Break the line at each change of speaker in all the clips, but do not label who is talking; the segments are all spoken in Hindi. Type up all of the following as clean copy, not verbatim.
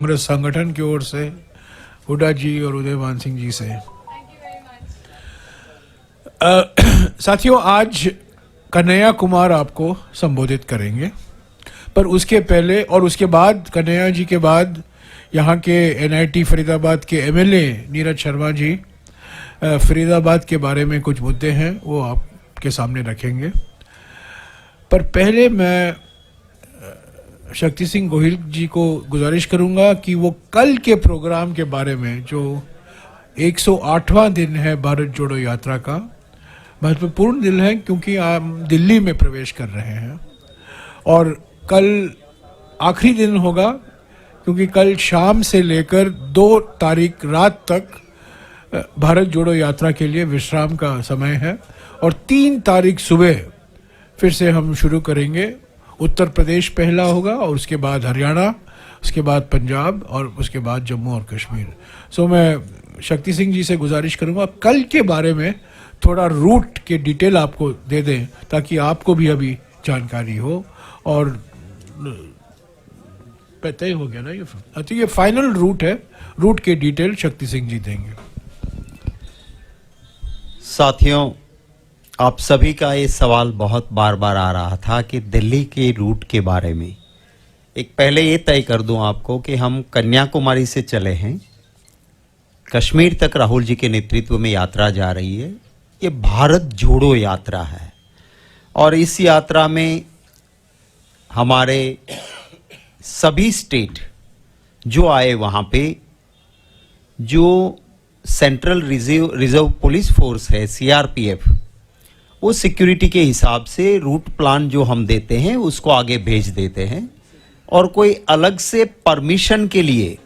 कांग्रेस संगठन की ओर से हुड्डा जी और उदयभान सिंह जी से। साथियों, आज कन्हैया कुमार आपको संबोधित करेंगे, पर उसके पहले और उसके बाद कन्हैया जी के बाद यहाँ के एनआईटी फरीदाबाद के एमएलए नीरज शर्मा जी फरीदाबाद के बारे में कुछ मुद्दे हैं वो आपके सामने रखेंगे। पर पहले मैं शक्ति सिंह गोहिल जी को गुजारिश करूंगा कि वो कल के प्रोग्राम के बारे में, जो 108वां दिन है भारत जोड़ो यात्रा का, महत्वपूर्ण दिन है क्योंकि आप दिल्ली में प्रवेश कर रहे हैं और कल आखिरी दिन होगा, क्योंकि कल शाम से लेकर 2 तारीख रात तक भारत जोड़ो यात्रा के लिए विश्राम का समय है और 3 तारीख सुबह फिर से हम शुरू करेंगे। उत्तर प्रदेश पहला होगा और उसके बाद हरियाणा, उसके बाद पंजाब और उसके बाद जम्मू और कश्मीर। सो मैं शक्ति सिंह जी से गुजारिश करूंगा कल के बारे में थोड़ा रूट के डिटेल आपको दे दें ताकि आपको भी अभी जानकारी हो। और तय हो गया ना ये, तो ये फाइनल रूट है, रूट के डिटेल शक्ति सिंह जी देंगे।
साथियों, आप सभी का ये सवाल बहुत बार बार आ रहा था कि दिल्ली के रूट के बारे में। एक पहले ये तय कर दूं आपको कि हम कन्याकुमारी से चले हैं, कश्मीर तक राहुल जी के नेतृत्व में यात्रा जा रही है। ये भारत जोड़ो यात्रा है और इस यात्रा में हमारे सभी स्टेट जो आए, वहाँ पे जो सेंट्रल रिजर्व पुलिस फोर्स है सीआरपीएफ, वो सिक्योरिटी के हिसाब से रूट प्लान जो हम देते हैं उसको आगे भेज देते हैं। और कोई अलग से परमिशन के लिए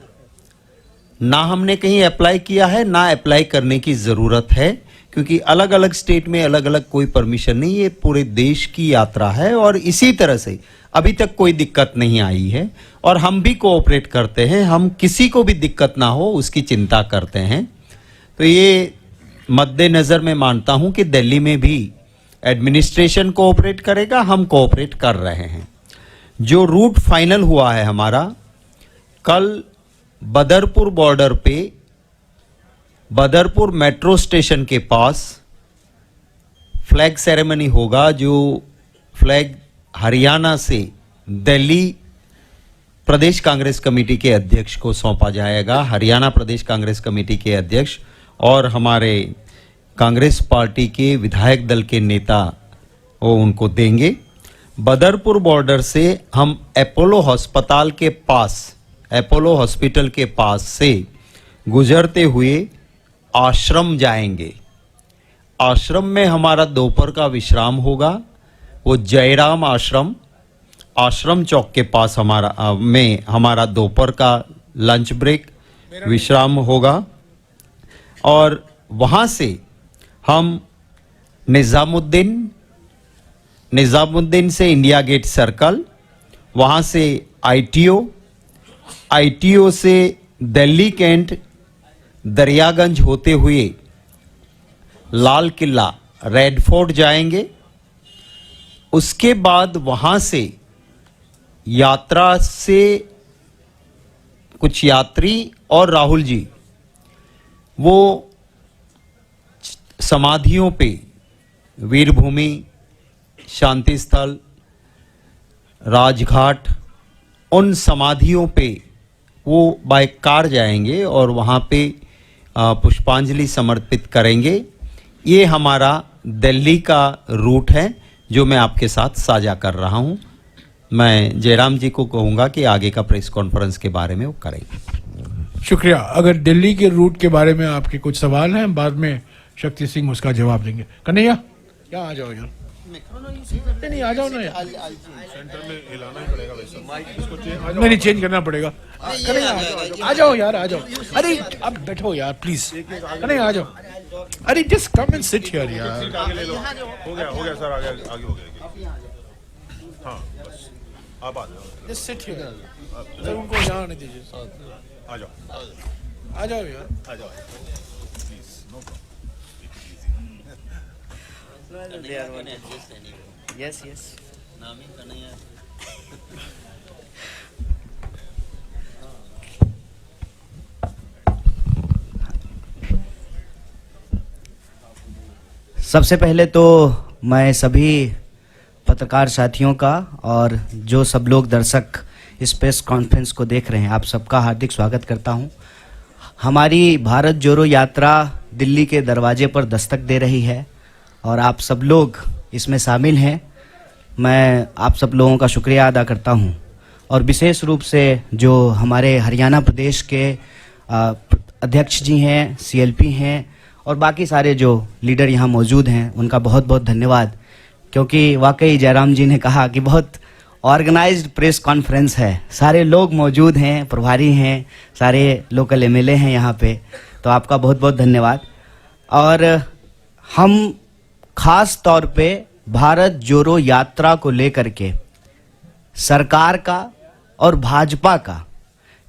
ना हमने कहीं अप्लाई किया है, ना अप्लाई करने की ज़रूरत है, क्योंकि अलग अलग स्टेट में अलग अलग कोई परमिशन नहीं। ये पूरे देश की यात्रा है और इसी तरह से अभी तक कोई दिक्कत नहीं आई है और हम भी कोऑपरेट करते हैं। हम किसी को भी दिक्कत ना हो उसकी चिंता करते हैं। तो ये मद्देनज़र मैं मानता हूं कि दिल्ली में भी एडमिनिस्ट्रेशन कोऑपरेट करेगा, हम कोऑपरेट कर रहे हैं। जो रूट फाइनल हुआ है हमारा, कल बदरपुर बॉर्डर पे, बदरपुर मेट्रो स्टेशन के पास फ्लैग सेरेमनी होगा। जो फ्लैग हरियाणा से दिल्ली प्रदेश कांग्रेस कमेटी के अध्यक्ष को सौंपा जाएगा। हरियाणा प्रदेश कांग्रेस कमेटी के अध्यक्ष और हमारे कांग्रेस पार्टी के विधायक दल के नेता वो उनको देंगे। बदरपुर बॉर्डर से हम अपोलो अस्पताल के पास, अपोलो हॉस्पिटल के पास से गुजरते हुए आश्रम जाएंगे। आश्रम में हमारा दोपहर का विश्राम होगा। वो जयराम आश्रम, आश्रम चौक के पास हमारा दोपहर का लंच ब्रेक विश्राम होगा और वहाँ से हम निज़ामुद्दीन से इंडिया गेट सर्कल, वहाँ से आईटीओ से दिल्ली कैंट दरियागंज होते हुए लाल किला रेड फोर्ट जाएंगे। उसके बाद वहाँ से यात्रा से कुछ यात्री और राहुल जी वो समाधियों पे, वीरभूमि, शांति स्थल, राजघाट, उन समाधियों पे वो बाय कार जाएंगे और वहाँ पे पुष्पांजलि समर्पित करेंगे। ये हमारा दिल्ली का रूट है जो मैं आपके साथ साझा कर रहा हूँ। मैं जयराम जी को कहूँगा कि आगे का प्रेस कॉन्फ्रेंस के बारे में वो करेंगे।
शुक्रिया। अगर दिल्ली के रूट के बारे में आपके कुछ सवाल हैं, बाद में शक्ति सिंह उसका जवाब देंगे। कन्हैया, यहाँ आ जाओ यार। नहीं, आ जाओ ना यार। सेंटर में हिलाना ही पड़ेगा वैसे। नहीं, चेंज करना पड़ेगा। कन्हैया आ जाओ यार, आ जाओ। अरे अब बैठो यार प्लीज। कन्हैया आ जाओ। अरे just come and sit here यार।
हो गया सर, आगे हो गया। हाँ बस आप आ जाओ।
जस्ट सिट हियर सर, उनको यहाँ आने दीजिए।
आ जाओ
यार,
आ जाओ प्लीज, नो प्रॉब्लम।
Yes.
नामी कन्हैया।
सबसे पहले तो मैं सभी पत्रकार साथियों का और जो सब लोग दर्शक इस प्रेस कॉन्फ्रेंस को देख रहे हैं, आप सबका हार्दिक स्वागत करता हूं। हमारी भारत जोड़ो यात्रा दिल्ली के दरवाजे पर दस्तक दे रही है और आप सब लोग इसमें शामिल हैं। मैं आप सब लोगों का शुक्रिया अदा करता हूं और विशेष रूप से जो हमारे हरियाणा प्रदेश के अध्यक्ष जी हैं, सीएलपी हैं और बाकी सारे जो लीडर यहाँ मौजूद हैं, उनका बहुत बहुत धन्यवाद, क्योंकि वाकई जयराम जी ने कहा कि बहुत ऑर्गेनाइज्ड प्रेस कॉन्फ्रेंस है, सारे लोग मौजूद हैं, प्रभारी हैं, सारे लोकल एमएलए हैं यहाँ पे, तो आपका बहुत बहुत धन्यवाद। और हम खास तौर पे भारत जोड़ो यात्रा को लेकर के सरकार का और भाजपा का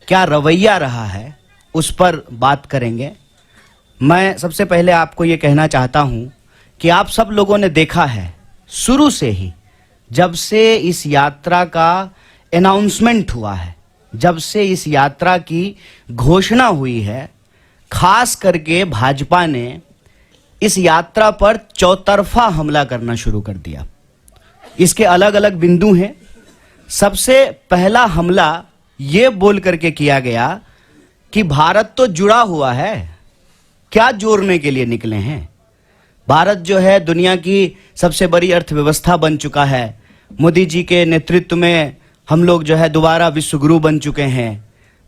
क्या रवैया रहा है उस पर बात करेंगे। मैं सबसे पहले आपको ये कहना चाहता हूँ कि आप सब लोगों ने देखा है शुरू से ही, जब से इस यात्रा का अनाउंसमेंट हुआ है, जब से इस यात्रा की घोषणा हुई है, खास करके भाजपा ने इस यात्रा पर चौतरफा हमला करना शुरू कर दिया। इसके अलग अलग बिंदु हैं। सबसे पहला हमला ये बोल करके किया गया कि भारत तो जुड़ा हुआ है, क्या जोड़ने के लिए निकले हैं। भारत जो है दुनिया की सबसे बड़ी अर्थव्यवस्था बन चुका है। मोदी जी के नेतृत्व में हम लोग जो है दोबारा विश्व गुरु बन चुके हैं।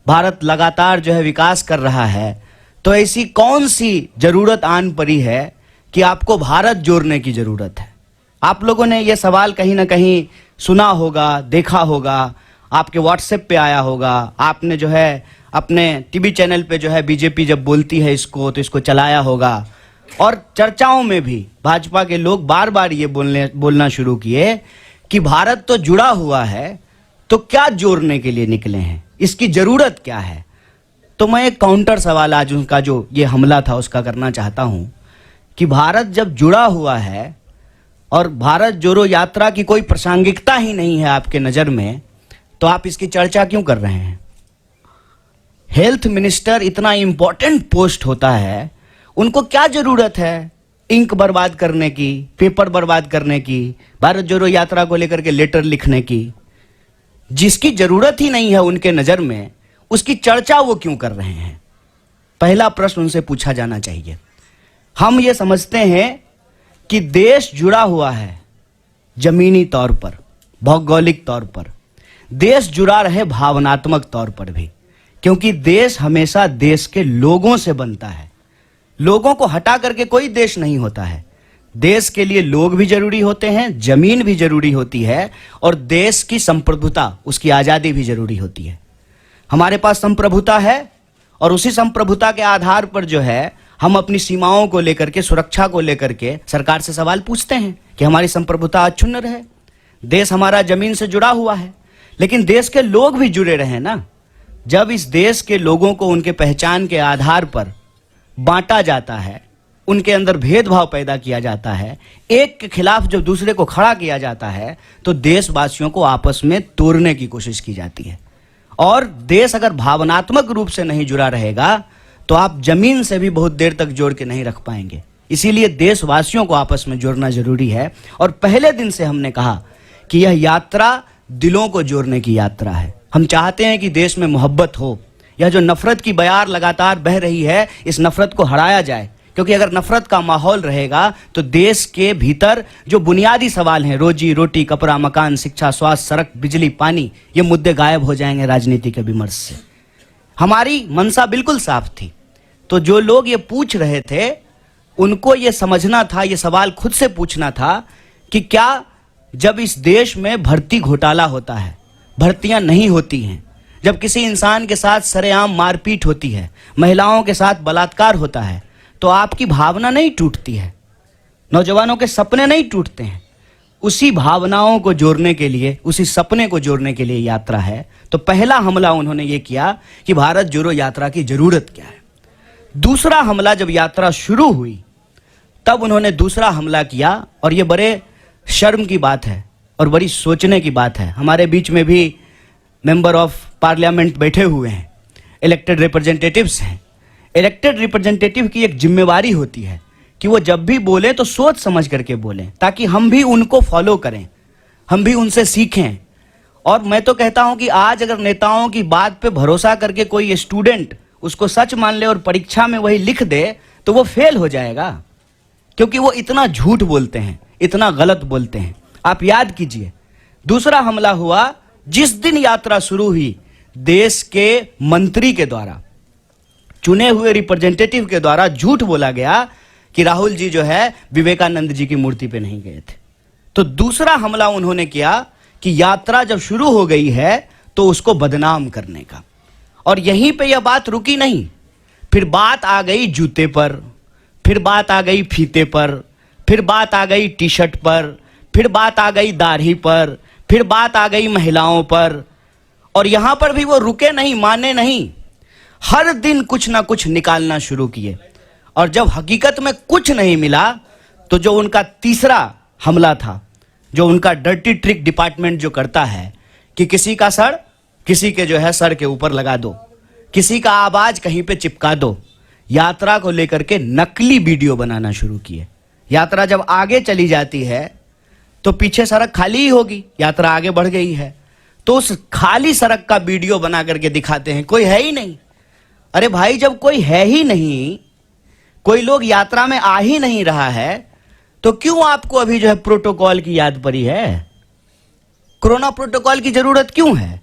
भारत लगातार जो है विकास कर रहा है। तो ऐसी कौन सी जरूरत आन पड़ी है कि आपको भारत जोड़ने की जरूरत है। आप लोगों ने ये सवाल कहीं ना कहीं सुना होगा, देखा होगा, आपके व्हाट्सएप पे आया होगा, आपने जो है अपने टीवी चैनल पे जो है बीजेपी जब बोलती है इसको तो इसको चलाया होगा। और चर्चाओं में भी भाजपा के लोग बार बार ये बोलना शुरू किए कि भारत तो जुड़ा हुआ है, तो क्या जोड़ने के लिए निकले हैं, इसकी जरूरत क्या है। तो मैं एक काउंटर सवाल आज उनका जो ये हमला था उसका करना चाहता हूं कि भारत जब जुड़ा हुआ है और भारत जोड़ो यात्रा की कोई प्रासंगिकता ही नहीं है आपके नजर में, तो आप इसकी चर्चा क्यों कर रहे हैं। हेल्थ मिनिस्टर इतना इंपॉर्टेंट पोस्ट होता है, उनको क्या जरूरत है इंक बर्बाद करने की, पेपर बर्बाद करने की, भारत जोड़ो यात्रा को लेकर के लेटर लिखने की। जिसकी जरूरत ही नहीं है उनके नजर में, उसकी चर्चा वो क्यों कर रहे हैं। पहला प्रश्न उनसे पूछा जाना चाहिए। हम ये समझते हैं कि देश जुड़ा हुआ है जमीनी तौर पर, भौगोलिक तौर पर, देश जुड़ा रहे भावनात्मक तौर पर भी, क्योंकि देश हमेशा देश के लोगों से बनता है। लोगों को हटा करके कोई देश नहीं होता है। देश के लिए लोग भी जरूरी होते हैं, जमीन भी जरूरी होती है और देश की संप्रभुता, उसकी आजादी भी जरूरी होती है। हमारे पास संप्रभुता है और उसी संप्रभुता के आधार पर जो है हम अपनी सीमाओं को लेकर के, सुरक्षा को लेकर के सरकार से सवाल पूछते हैं कि हमारी संप्रभुता अक्षुण्ण रहे। देश हमारा जमीन से जुड़ा हुआ है, लेकिन देश के लोग भी जुड़े रहे ना। जब इस देश के लोगों को उनके पहचान के आधार पर बांटा जाता है, उनके अंदर भेदभाव पैदा किया जाता है, एक के खिलाफ जब दूसरे को खड़ा किया जाता है, तो देशवासियों को आपस में तोड़ने की कोशिश की जाती है। और देश अगर भावनात्मक रूप से नहीं जुड़ा रहेगा तो आप जमीन से भी बहुत देर तक जोड़ के नहीं रख पाएंगे। इसीलिए देशवासियों को आपस में जोड़ना जरूरी है। और पहले दिन से हमने कहा कि यह यात्रा दिलों को जोड़ने की यात्रा है। हम चाहते हैं कि देश में मोहब्बत हो। यह जो नफरत की बयार लगातार बह रही है, इस नफरत को हराया जाए, क्योंकि अगर नफरत का माहौल रहेगा तो देश के भीतर जो बुनियादी सवाल हैं, रोजी रोटी, कपड़ा, मकान, शिक्षा, स्वास्थ्य, सड़क, बिजली, पानी, ये मुद्दे गायब हो जाएंगे राजनीति के विमर्श से। हमारी मंशा बिल्कुल साफ थी। तो जो लोग ये पूछ रहे थे उनको ये समझना था, ये सवाल खुद से पूछना था कि क्या जब इस देश में भर्ती घोटाला होता है, भर्तियां नहीं होती हैं, जब किसी इंसान के साथ सरेआम मारपीट होती है, महिलाओं के साथ बलात्कार होता है, तो आपकी भावना नहीं टूटती है, नौजवानों के सपने नहीं टूटते हैं। उसी भावनाओं को जोड़ने के लिए, उसी सपने को जोड़ने के लिए यात्रा है। तो पहला हमला उन्होंने ये किया कि भारत जोड़ो यात्रा की जरूरत क्या है। दूसरा हमला जब यात्रा शुरू हुई तब उन्होंने दूसरा हमला किया, और ये बड़े शर्म की बात है और बड़ी सोचने की बात है। हमारे बीच में भी मेंबर ऑफ पार्लियामेंट बैठे हुए हैं, इलेक्टेड रिप्रेजेंटेटिव्स हैं। इलेक्टेड रिप्रेजेंटेटिव की एक जिम्मेवारी होती है कि कि वो जब भी बोले तो सोच समझ करके बोलें, ताकि हम भी उनको फॉलो करें, हम भी उनसे सीखें। और मैं तो कहता हूं कि आज अगर नेताओं की बात पे भरोसा करके कोई स्टूडेंट उसको सच मान ले और परीक्षा में वही लिख दे तो वो फेल हो जाएगा, क्योंकि वो इतना झूठ बोलते हैं, इतना गलत बोलते हैं। आप याद कीजिए, दूसरा हमला हुआ जिस दिन यात्रा शुरू हुई, देश के मंत्री के द्वारा, चुने हुए रिप्रेजेंटेटिव के द्वारा झूठ बोला गया कि राहुल जी जो है विवेकानंद जी की मूर्ति पे नहीं गए थे। तो दूसरा हमला उन्होंने किया कि यात्रा जब शुरू हो गई है तो उसको बदनाम करने का। और यहीं पे यह बात रुकी नहीं, फिर बात आ गई जूते पर, फिर बात आ गई फीते पर, फिर बात आ गई टी शर्ट पर, फिर बात आ गई दाढ़ी पर, फिर बात आ गई महिलाओं पर। और यहां पर भी वो रुके नहीं, माने नहीं, हर दिन कुछ ना कुछ निकालना शुरू किए। और जब हकीकत में कुछ नहीं मिला तो जो उनका तीसरा हमला था, जो उनका डर्टी ट्रिक डिपार्टमेंट जो करता है कि किसी का सर किसी के जो है सर के ऊपर लगा दो, किसी का आवाज कहीं पे चिपका दो, यात्रा को लेकर के नकली वीडियो बनाना शुरू किए। यात्रा जब आगे चली जाती है तो पीछे सड़क खाली ही होगी, यात्रा आगे बढ़ गई है तो उस खाली सड़क का वीडियो बना करके दिखाते हैं, कोई है ही नहीं। अरे भाई, जब कोई है ही नहीं, कोई लोग यात्रा में आ ही नहीं रहा है, तो क्यों आपको अभी जो है प्रोटोकॉल की याद पड़ी है? कोरोना प्रोटोकॉल की जरूरत क्यों है?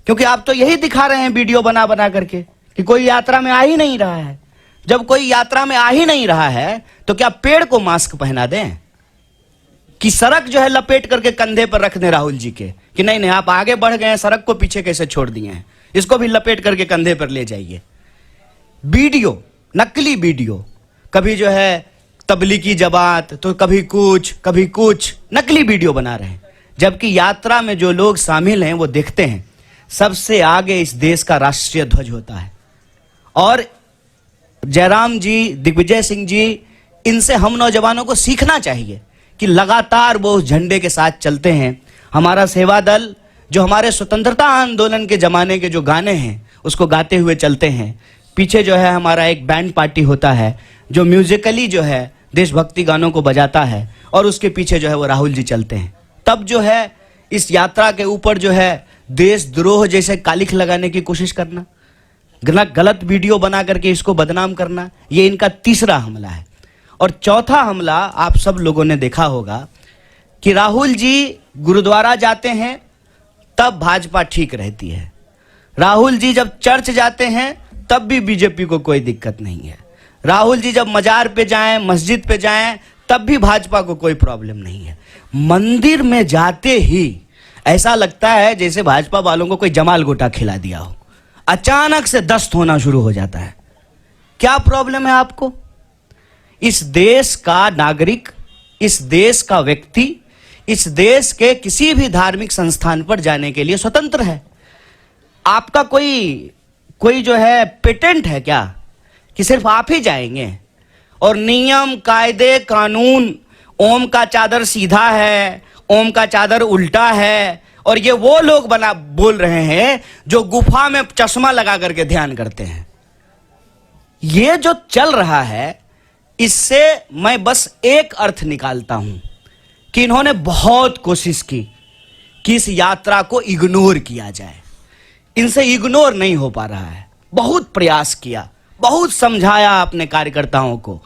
क्योंकि आप तो यही दिखा रहे हैं वीडियो बना बना करके कि कोई यात्रा में आ ही नहीं रहा है। जब कोई यात्रा में आ ही नहीं रहा है तो क्या पेड़ को मास्क पहना दें कि सड़क जो है लपेट करके कंधे पर रख दें राहुल जी के कि नहीं नहीं आप आगे बढ़ गए हैं, सड़क को पीछे कैसे छोड़ दिए हैं, इसको भी लपेट करके कंधे पर ले जाइए। वीडियो, नकली वीडियो, कभी जो है तबलीगी जमात तो कभी कुछ नकली वीडियो बना रहे हैं। जबकि यात्रा में जो लोग शामिल हैं वो देखते हैं सबसे आगे इस देश का राष्ट्रीय ध्वज होता है। और जयराम जी, दिग्विजय सिंह जी, इनसे हम नौजवानों को सीखना चाहिए कि लगातार वो उस झंडे के साथ चलते हैं। हमारा सेवा दल जो हमारे स्वतंत्रता आंदोलन के जमाने के जो गाने हैं उसको गाते हुए चलते हैं। पीछे जो है हमारा एक बैंड पार्टी होता है जो म्यूजिकली जो है देशभक्ति गानों को बजाता है और उसके पीछे जो है वो राहुल जी चलते हैं। तब जो है इस यात्रा के ऊपर जो है देशद्रोह जैसे कालिख लगाने की कोशिश करना, गलत वीडियो बना करके इसको बदनाम करना, ये इनका तीसरा हमला है। और चौथा हमला आप सब लोगों ने देखा होगा कि राहुल जी गुरुद्वारा जाते हैं तब भाजपा ठीक रहती है, राहुल जी जब चर्च जाते हैं तब भी बीजेपी को कोई दिक्कत नहीं है, राहुल जी जब मजार पे जाएं, मस्जिद पे जाएं तब भी भाजपा को कोई प्रॉब्लम नहीं है। मंदिर में जाते ही ऐसा लगता है जैसे भाजपा वालों को कोई जमाल गोटा खिला दिया हो, अचानक से दस्त होना शुरू हो जाता है। क्या प्रॉब्लम है आपको? इस देश का नागरिक, इस देश का व्यक्ति, इस देश के किसी भी धार्मिक संस्थान पर जाने के लिए स्वतंत्र है। आपका कोई जो है पेटेंट है क्या कि सिर्फ आप ही जाएंगे? और नियम, कायदे, कानून, ओम का चादर सीधा है, ओम का चादर उल्टा है, और ये वो लोग बोल रहे हैं जो गुफा में चश्मा लगा करके ध्यान करते हैं। ये जो चल रहा है इससे मैं बस एक अर्थ निकालता हूं कि इन्होंने बहुत कोशिश की कि इस यात्रा को इग्नोर किया जाए। इनसे इग्नोर नहीं हो पा रहा है। बहुत प्रयास किया, बहुत समझाया अपने कार्यकर्ताओं को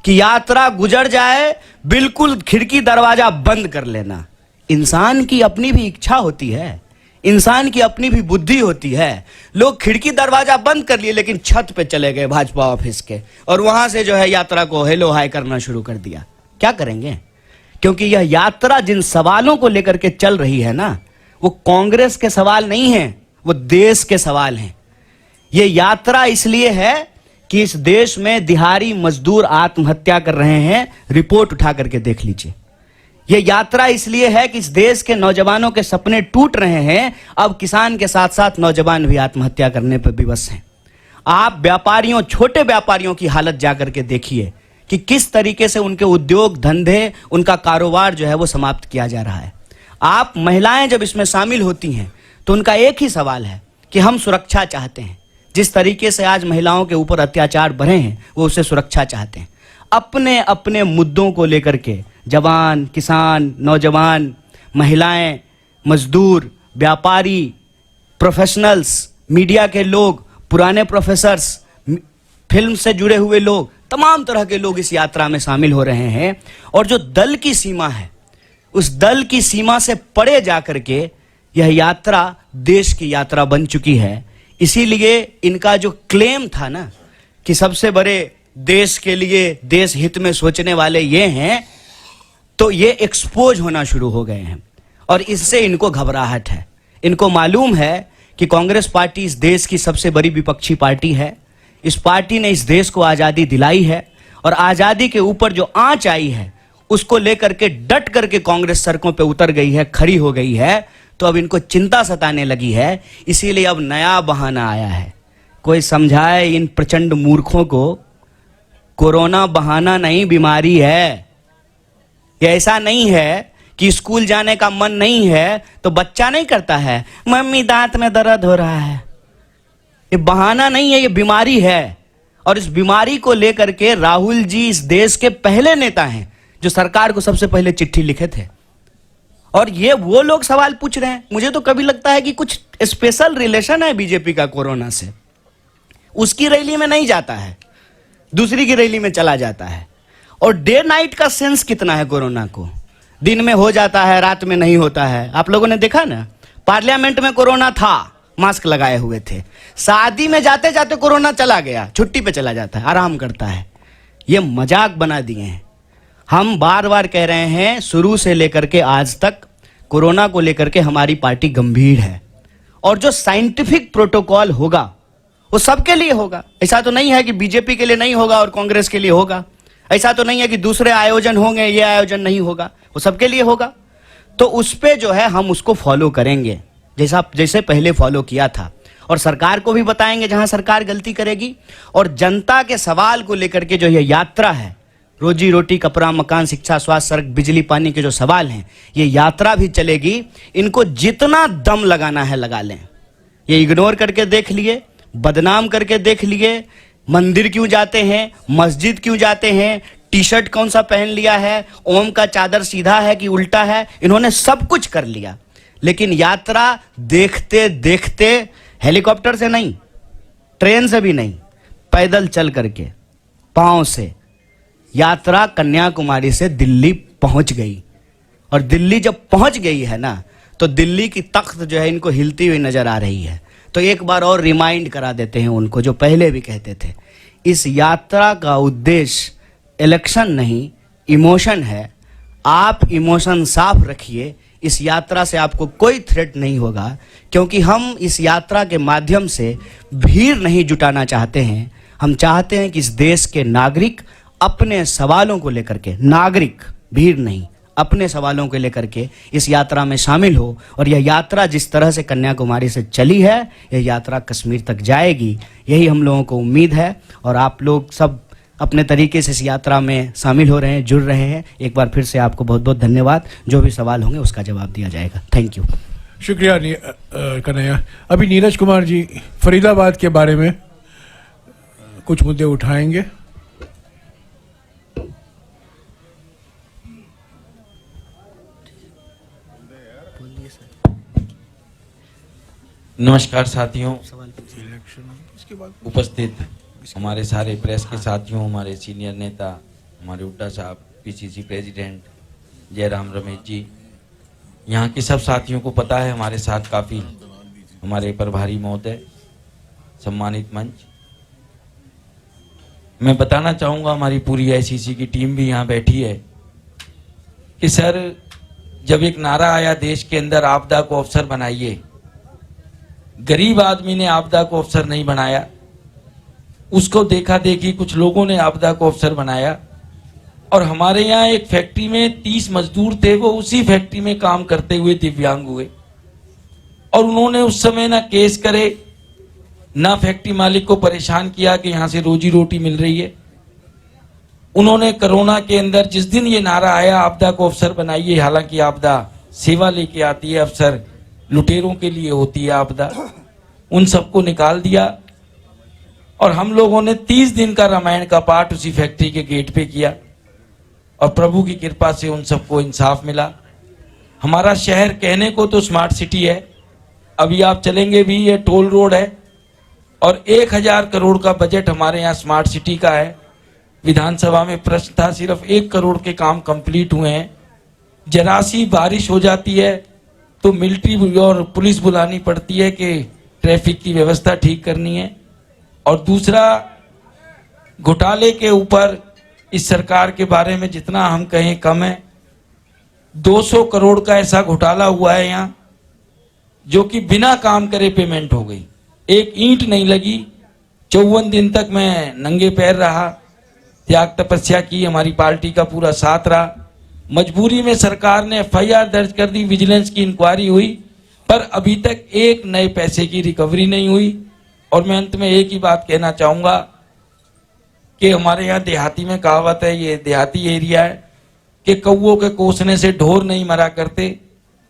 कि यात्रा गुजर जाए, बिल्कुल खिड़की दरवाजा बंद कर लेना। इंसान की अपनी भी इच्छा होती है, इंसान की अपनी भी बुद्धि होती है। लोग खिड़की दरवाजा बंद कर लिए लेकिन छत पे चले गए भाजपा ऑफिस के और वहां से जो है यात्रा को हेलो हाय करना शुरू कर दिया। क्या करेंगे? क्योंकि यह यात्रा जिन सवालों को लेकर के चल रही है ना, वो कांग्रेस के सवाल नहीं है, वो देश के सवाल हैं। ये यात्रा इसलिए है कि इस देश में दिहाड़ी मजदूर आत्महत्या कर रहे हैं, रिपोर्ट उठा करके देख लीजिए। यह यात्रा इसलिए है कि इस देश के नौजवानों के सपने टूट रहे हैं। अब किसान के साथ साथ नौजवान भी आत्महत्या करने पर विवश हैं। आप व्यापारियों, छोटे व्यापारियों की हालत जाकर के देखिए कि किस तरीके से उनके उद्योग धंधे, उनका कारोबार जो है वो समाप्त किया जा रहा है। आप महिलाएं जब इसमें शामिल होती हैं तो उनका एक ही सवाल है कि हम सुरक्षा चाहते हैं। जिस तरीके से आज महिलाओं के ऊपर अत्याचार बढ़े हैं वो उसे सुरक्षा चाहते हैं। अपने अपने मुद्दों को लेकर के, जवान, किसान, नौजवान, महिलाएं, मजदूर, व्यापारी, प्रोफेशनल्स, मीडिया के लोग, पुराने प्रोफेसर्स, फिल्म से जुड़े हुए लोग, तमाम तरह के लोग इस यात्रा में शामिल हो रहे हैं। और जो दल की सीमा है, उस दल की सीमा से परे जाकर के यह यात्रा देश की यात्रा बन चुकी है। इसीलिए इनका जो क्लेम था ना कि सबसे बड़े देश के लिए, देश हित में सोचने वाले ये हैं, तो ये एक्सपोज होना शुरू हो गए हैं और इससे इनको घबराहट है। इनको मालूम है कि कांग्रेस पार्टी इस देश की सबसे बड़ी विपक्षी पार्टी है। इस पार्टी ने इस देश को आज़ादी दिलाई है और आज़ादी के ऊपर जो आंच आई है उसको लेकर के डट करके कांग्रेस सड़कों पे उतर गई है, खड़ी हो गई है। तो अब इनको चिंता सताने लगी है, इसीलिए अब नया बहाना आया है। कोई समझाए इन प्रचंड मूर्खों को, कोरोना बहाना नहीं, बीमारी है। ये ऐसा नहीं है कि स्कूल जाने का मन नहीं है तो बच्चा नहीं करता है, मम्मी दांत में दर्द हो रहा है। ये बहाना नहीं है, ये बीमारी है। और इस बीमारी को लेकर के राहुल जी इस देश के पहले नेता हैं जो सरकार को सबसे पहले चिट्ठी लिखे थे। और ये वो लोग सवाल पूछ रहे हैं। मुझे तो कभी लगता है कि कुछ स्पेशल रिलेशन है बीजेपी का कोरोना से। उसकी रैली में नहीं जाता है, दूसरी की रैली में चला जाता है। और डे नाइट का सेंस कितना है कोरोना को, दिन में हो जाता है, रात में नहीं होता है। आप लोगों ने देखा ना, पार्लियामेंट में कोरोना था, मास्क लगाए हुए थे। शादी में जाते जाते कोरोना चला गया, छुट्टी पे चला जाता है, आराम करता है। ये मजाक बना दिए हैं। हम बार बार कह रहे हैं, शुरू से लेकर के आज तक कोरोना को लेकर के हमारी पार्टी गंभीर है। और जो साइंटिफिक प्रोटोकॉल होगा वो सबके लिए होगा। ऐसा तो नहीं है कि बीजेपी के लिए नहीं होगा और कांग्रेस के लिए होगा। ऐसा तो नहीं है कि दूसरे आयोजन होंगे, ये आयोजन नहीं होगा, वो सबके लिए होगा। तो उस पे जो है हम उसको फॉलो करेंगे जैसे पहले फॉलो किया था। और सरकार को भी बताएंगे जहां सरकार गलती करेगी। और जनता के सवाल को लेकर के जो ये यात्रा है, रोजी रोटी, कपड़ा, मकान, शिक्षा, स्वास्थ्य, सड़क, बिजली, पानी के जो सवाल हैं, ये यात्रा भी चलेगी। इनको जितना दम लगाना है लगा लें। ये इग्नोर करके देख लिए, बदनाम करके देख लिए, मंदिर क्यों जाते हैं, मस्जिद क्यों जाते हैं, टी शर्ट कौन सा पहन लिया है, ओम का चादर सीधा है कि उल्टा है, इन्होंने सब कुछ कर लिया। लेकिन यात्रा देखते देखते, हेलीकॉप्टर से नहीं, ट्रेन से भी नहीं, पैदल चल करके, पांव से यात्रा कन्याकुमारी से दिल्ली पहुंच गई। और दिल्ली जब पहुंच गई है ना, तो दिल्ली की तख्त जो है इनको हिलती हुई नजर आ रही है। तो एक बार और रिमाइंड करा देते हैं उनको, जो पहले भी कहते थे, इस यात्रा का उद्देश्य इलेक्शन नहीं, इमोशन है। आप इमोशन साफ रखिए। इस यात्रा से आपको कोई थ्रेट नहीं होगा, क्योंकि हम इस यात्रा के माध्यम से भीड़ नहीं जुटाना चाहते हैं। हम चाहते हैं कि इस देश के नागरिक अपने सवालों को लेकर के, नागरिक, भीड़ नहीं, अपने सवालों को लेकर के इस यात्रा में शामिल हो। और यह यात्रा जिस तरह से कन्याकुमारी से चली है, यह यात्रा कश्मीर तक जाएगी, यही हम लोगों को उम्मीद है। और आप लोग सब अपने तरीके से इस यात्रा में शामिल हो रहे हैं, जुड़ रहे हैं। एक बार फिर से आपको बहुत बहुत धन्यवाद। जो भी सवाल होंगे उसका जवाब दिया जाएगा। Thank you.
शुक्रिया कन्हैया। अभी नीरज कुमार जी फरीदाबाद के बारे में कुछ मुद्दे उठाएंगे।
नमस्कार साथियों, उपस्थित हमारे सारे प्रेस के साथियों, हमारे सीनियर नेता, हमारे हुड्डा साहब, पीसीसी प्रेसिडेंट जयराम रमेश जी, यहाँ के सब साथियों को पता है हमारे साथ काफ़ी हमारे प्रभारी महोदय, सम्मानित मंच। मैं बताना चाहूँगा, हमारी पूरी आईसीसी की टीम भी यहाँ बैठी है, कि सर जब एक नारा आया देश के अंदर, आपदा को अवसर बनाइए, गरीब आदमी ने आपदा को अवसर नहीं बनाया, उसको देखा देखी कुछ लोगों ने आपदा को अवसर बनाया। और हमारे यहाँ एक फैक्ट्री में 30 मजदूर थे, वो उसी फैक्ट्री में काम करते हुए दिव्यांग हुए। और उन्होंने उस समय ना केस करे, ना फैक्ट्री मालिक को परेशान किया कि यहाँ से रोजी रोटी मिल रही है। उन्होंने कोरोना के अंदर जिस दिन ये नारा आया, आपदा को अवसर बनाइए, हालांकि आपदा सेवा लेके आती है, अवसर लुटेरों के लिए होती है आपदा, उन सबको निकाल दिया। और हम लोगों ने 30 दिन का रामायण का पाठ उसी फैक्ट्री के गेट पे किया और प्रभु की कृपा से उन सबको इंसाफ मिला। हमारा शहर कहने को तो स्मार्ट सिटी है, अभी आप चलेंगे भी ये टोल रोड है और 1000 करोड़ का बजट हमारे यहाँ स्मार्ट सिटी का है। विधानसभा में प्रश्न था, सिर्फ 1 करोड़ के काम कंप्लीट हुए हैं। जरा सी बारिश हो जाती है तो मिलिट्री और पुलिस बुलानी पड़ती है कि ट्रैफिक की व्यवस्था ठीक करनी है। और दूसरा, घोटाले के ऊपर इस सरकार के बारे में जितना हम कहें कम है। 200 करोड़ का ऐसा घोटाला हुआ है यहाँ जो कि बिना काम करे पेमेंट हो गई, एक ईंट नहीं लगी। 54 दिन तक मैं नंगे पैर रहा, त्याग तपस्या की, हमारी पार्टी का पूरा साथ रहा। मजबूरी में सरकार ने FIR दर्ज कर दी, विजिलेंस की इंक्वायरी हुई, पर अभी तक एक नए पैसे की रिकवरी नहीं हुई। और मैं अंत में एक ही बात कहना चाहूंगा कि हमारे यहाँ देहाती में कहावत है, ये देहाती एरिया है, कि कौओं के कोसने से ढोर नहीं मरा करते।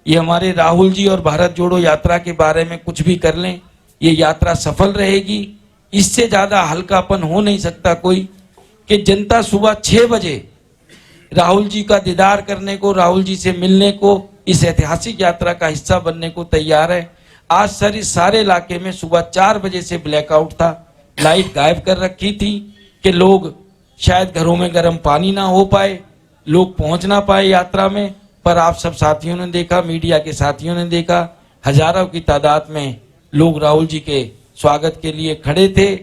ये हमारे राहुल जी और भारत जोड़ो यात्रा के बारे में कुछ भी कर लें, ये यात्रा सफल रहेगी। इससे ज्यादा हल्कापन हो नहीं सकता कोई कि जनता सुबह 6 बजे राहुल जी का दीदार करने को, राहुल जी से मिलने को, इस ऐतिहासिक यात्रा का हिस्सा बनने को तैयार है। आज सारे इलाके में सुबह 4 बजे से ब्लैकआउट था, लाइट गायब कर रखी थी कि लोग शायद घरों में गर्म पानी ना हो पाए, लोग पहुंच ना पाए यात्रा में। पर आप सब साथियों ने देखा, मीडिया के साथियों ने देखा, हजारों की तादाद में लोग राहुल जी के स्वागत के लिए खड़े थे।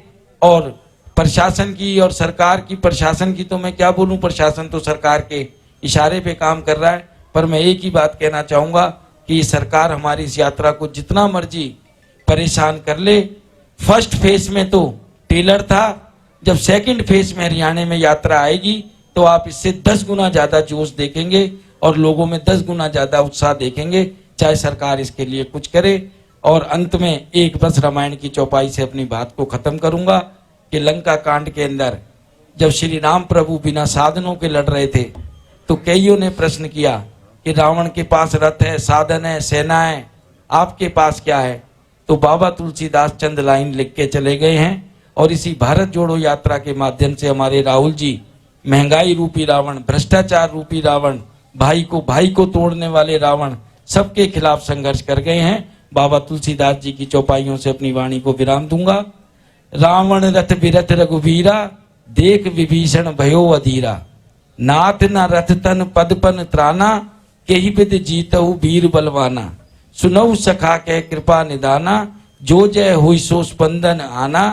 और प्रशासन की और सरकार की, प्रशासन की तो मैं क्या बोलूं, प्रशासन तो सरकार के इशारे पे काम कर रहा है। पर मैं एक ही बात कहना चाहूंगा कि ये सरकार हमारी इस यात्रा को जितना मर्जी परेशान कर ले, फर्स्ट फेज में तो टेलर था, जब सेकंड फेज में हरियाणा में यात्रा आएगी तो आप इससे 10 गुना ज्यादा जोश देखेंगे और लोगों में 10 गुना ज्यादा उत्साह देखेंगे, चाहे सरकार इसके लिए कुछ करे। और अंत में एक बस रामायण की चौपाई से अपनी बात को खत्म करूंगा कि लंका कांड के अंदर जब श्री राम प्रभु बिना साधनों के लड़ रहे थे तो कईयों ने प्रश्न किया कि रावण के पास रथ है, साधन है, सेना है, आपके पास क्या है? तो बाबा तुलसीदास चंद लाइन लिख के चले गए हैं। और इसी भारत जोड़ो यात्रा के माध्यम से हमारे राहुल जी महंगाई रूपी रावण, भ्रष्टाचार रूपी रावण, भाई को तोड़ने वाले रावण, सबके खिलाफ संघर्ष कर गए हैं। बाबा तुलसीदास जी की चौपाइयों से अपनी वाणी को विराम दूंगा। रावण रथ बिरथ रघुवीरा, देख विभीषण भयो अधीरा, नाथ न रथ तन पदपन त्राना, केहि बिद जीतहु वीर बलवाना, सुनऊ सखा कह कृपा निदाना, जो जय हुई सो स्पंदन आना,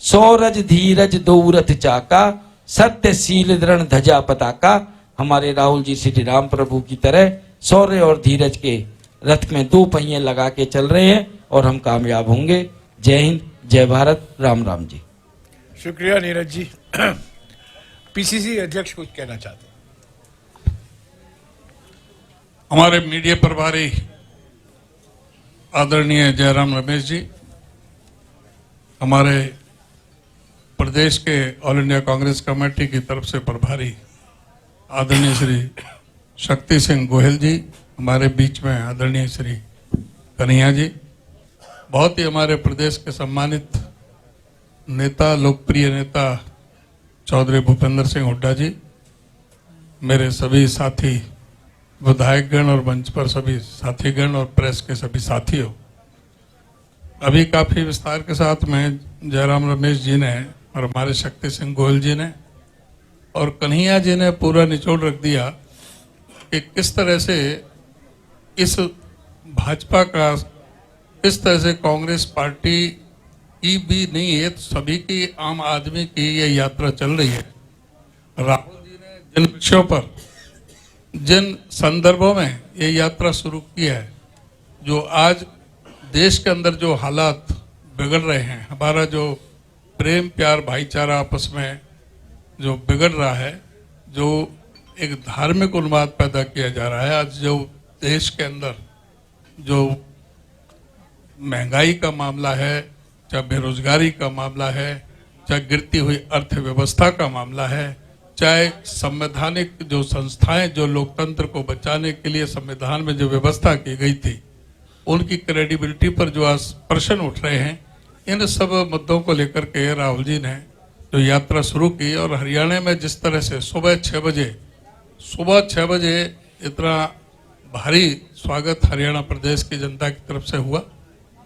सौरज धीरज दो रथ चाका, सत्य शील दृढ़ ध्वजा पताका। हमारे राहुल जी श्री राम प्रभु की तरह शौर्य और धीरज के रथ में 2 पहिए लगा के चल रहे हैं और हम कामयाब होंगे। जय हिंद, जय भारत, राम राम जी।
शुक्रिया नीरज जी। PCC अध्यक्ष कुछ कहना चाहते हैं?
हमारे मीडिया प्रभारी आदरणीय जयराम रमेश जी, हमारे प्रदेश के ऑल इंडिया कांग्रेस कमेटी की तरफ से प्रभारी आदरणीय श्री शक्ति सिंह गोयल जी, हमारे बीच में आदरणीय श्री कन्हैया जी, बहुत ही हमारे प्रदेश के सम्मानित नेता, लोकप्रिय नेता चौधरी भूपेंद्र सिंह हुड्डा जी, मेरे सभी साथी विधायकगण और मंच पर सभी साथीगण और प्रेस के सभी साथियों, अभी काफी विस्तार के साथ में जयराम रमेश जी ने और हमारे शक्ति सिंह गोयल जी ने और कन्हैया जी ने पूरा निचोड़ रख दिया कि किस तरह से इस भाजपा का, किस तरह से कांग्रेस पार्टी की भी नहीं है, तो सभी की, आम आदमी की ये यात्रा चल रही है। राहुल जी ने जिन विषयों पर, जिन संदर्भों में ये यात्रा शुरू की है, जो आज देश के अंदर जो हालात बिगड़ रहे हैं, हमारा जो प्रेम प्यार भाईचारा आपस में जो बिगड़ रहा है, जो एक धार्मिक उन्माद पैदा किया जा रहा है, आज जो देश के अंदर जो महंगाई का मामला है, चाहे बेरोजगारी का मामला है, चाहे गिरती हुई अर्थव्यवस्था का मामला है, चाहे संवैधानिक जो संस्थाएं जो लोकतंत्र को बचाने के लिए संविधान में जो व्यवस्था की गई थी, उनकी क्रेडिबिलिटी पर जो आज प्रश्न उठ रहे हैं, इन सब मुद्दों को लेकर के राहुल जी ने जो यात्रा शुरू की, और हरियाणा में जिस तरह से सुबह 6 बजे इतना भारी स्वागत हरियाणा प्रदेश की जनता की तरफ से हुआ,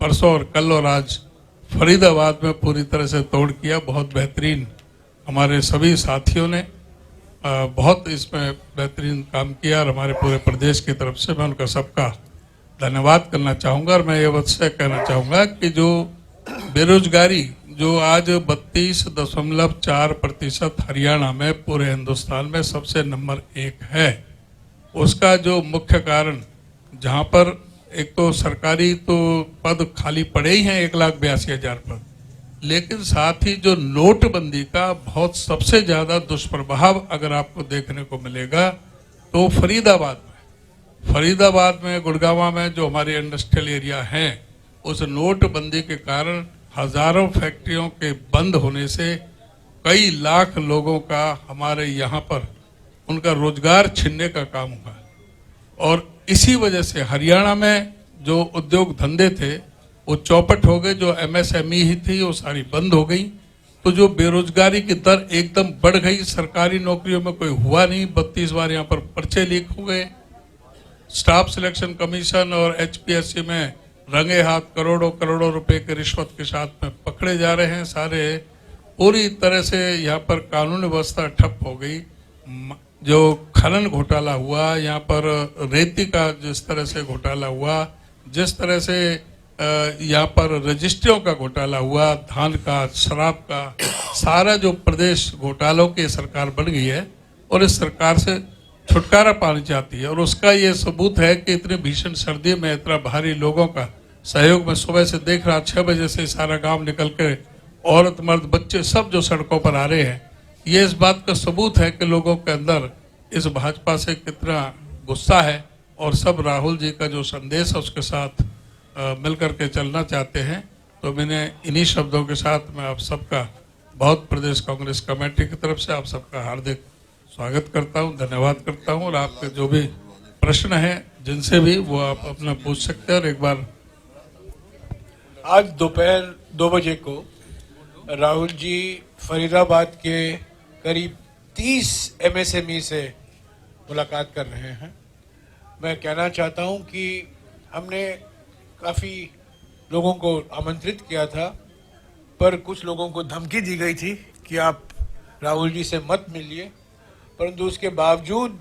परसों और कल और आज फरीदाबाद में पूरी तरह से तोड़ किया। बहुत बेहतरीन हमारे सभी साथियों ने बहुत इसमें बेहतरीन काम किया, और हमारे पूरे प्रदेश की तरफ से मैं उनका सबका धन्यवाद करना चाहूँगा। और मैं ये अवश्य कहना चाहूँगा कि जो बेरोजगारी जो आज 32.4% हरियाणा में पूरे हिंदुस्तान में सबसे नंबर 1 है, उसका जो मुख्य कारण, जहाँ पर एक तो सरकारी तो पद खाली पड़े ही हैं 1,82,000 पद, लेकिन साथ ही जो नोटबंदी का बहुत सबसे ज्यादा दुष्प्रभाव अगर आपको देखने को मिलेगा तो फरीदाबाद में गुड़गांव में जो हमारे इंडस्ट्रियल एरिया हैं, उस नोटबंदी के कारण हजारों फैक्ट्रियों के बंद होने से कई लाख लोगों का हमारे यहाँ पर उनका रोजगार छीनने का काम हुआ। और इसी वजह से हरियाणा में जो उद्योग धंधे थे वो चौपट हो गए, जो MSME ही थी वो सारी बंद हो गई। तो जो बेरोजगारी की दर एकदम बढ़ गई, सरकारी नौकरियों में कोई हुआ नहीं, 32 बार यहाँ पर पर्चे लीक हो गए, स्टाफ सिलेक्शन कमीशन और HPSC में रंगे हाथ करोड़ों रुपए के रिश्वत के साथ में पकड़े जा रहे हैं सारे। पूरी तरह से यहाँ पर कानून व्यवस्था ठप हो गई। जो खनन घोटाला हुआ, यहाँ पर रेती का जिस तरह से घोटाला हुआ, जिस तरह से यहाँ पर रजिस्ट्रियों का घोटाला हुआ, धान का, शराब का, सारा जो प्रदेश घोटालों की सरकार बन गई है और इस सरकार से छुटकारा पाना चाहती है। और उसका ये सबूत है कि इतनी भीषण सर्दी में इतना भारी लोगों का सहयोग में सुबह से देख रहा, 6 बजे से सारा गांव निकल के औरत मर्द बच्चे सब जो सड़कों पर आ रहे हैं, ये इस बात का सबूत है कि लोगों के अंदर इस भाजपा से कितना गुस्सा है और सब राहुल जी का जो संदेश है उसके साथ मिलकर के चलना चाहते हैं। तो मैंने इन्हीं शब्दों के साथ मैं आप सबका बहुत प्रदेश कांग्रेस कमेटी की तरफ से आप सबका हार्दिक स्वागत करता हूं, धन्यवाद करता हूं। और आपके जो भी प्रश्न हैं जिनसे भी वो आप अपना पूछ सकते हैं। और एक बार
आज दोपहर 2 बजे को राहुल जी फरीदाबाद के करीब 30 MSME से मुलाकात कर रहे हैं। मैं कहना चाहता हूं कि हमने काफ़ी लोगों को आमंत्रित किया था, पर कुछ लोगों को धमकी दी गई थी कि आप राहुल जी से मत मिलिए, परंतु उसके बावजूद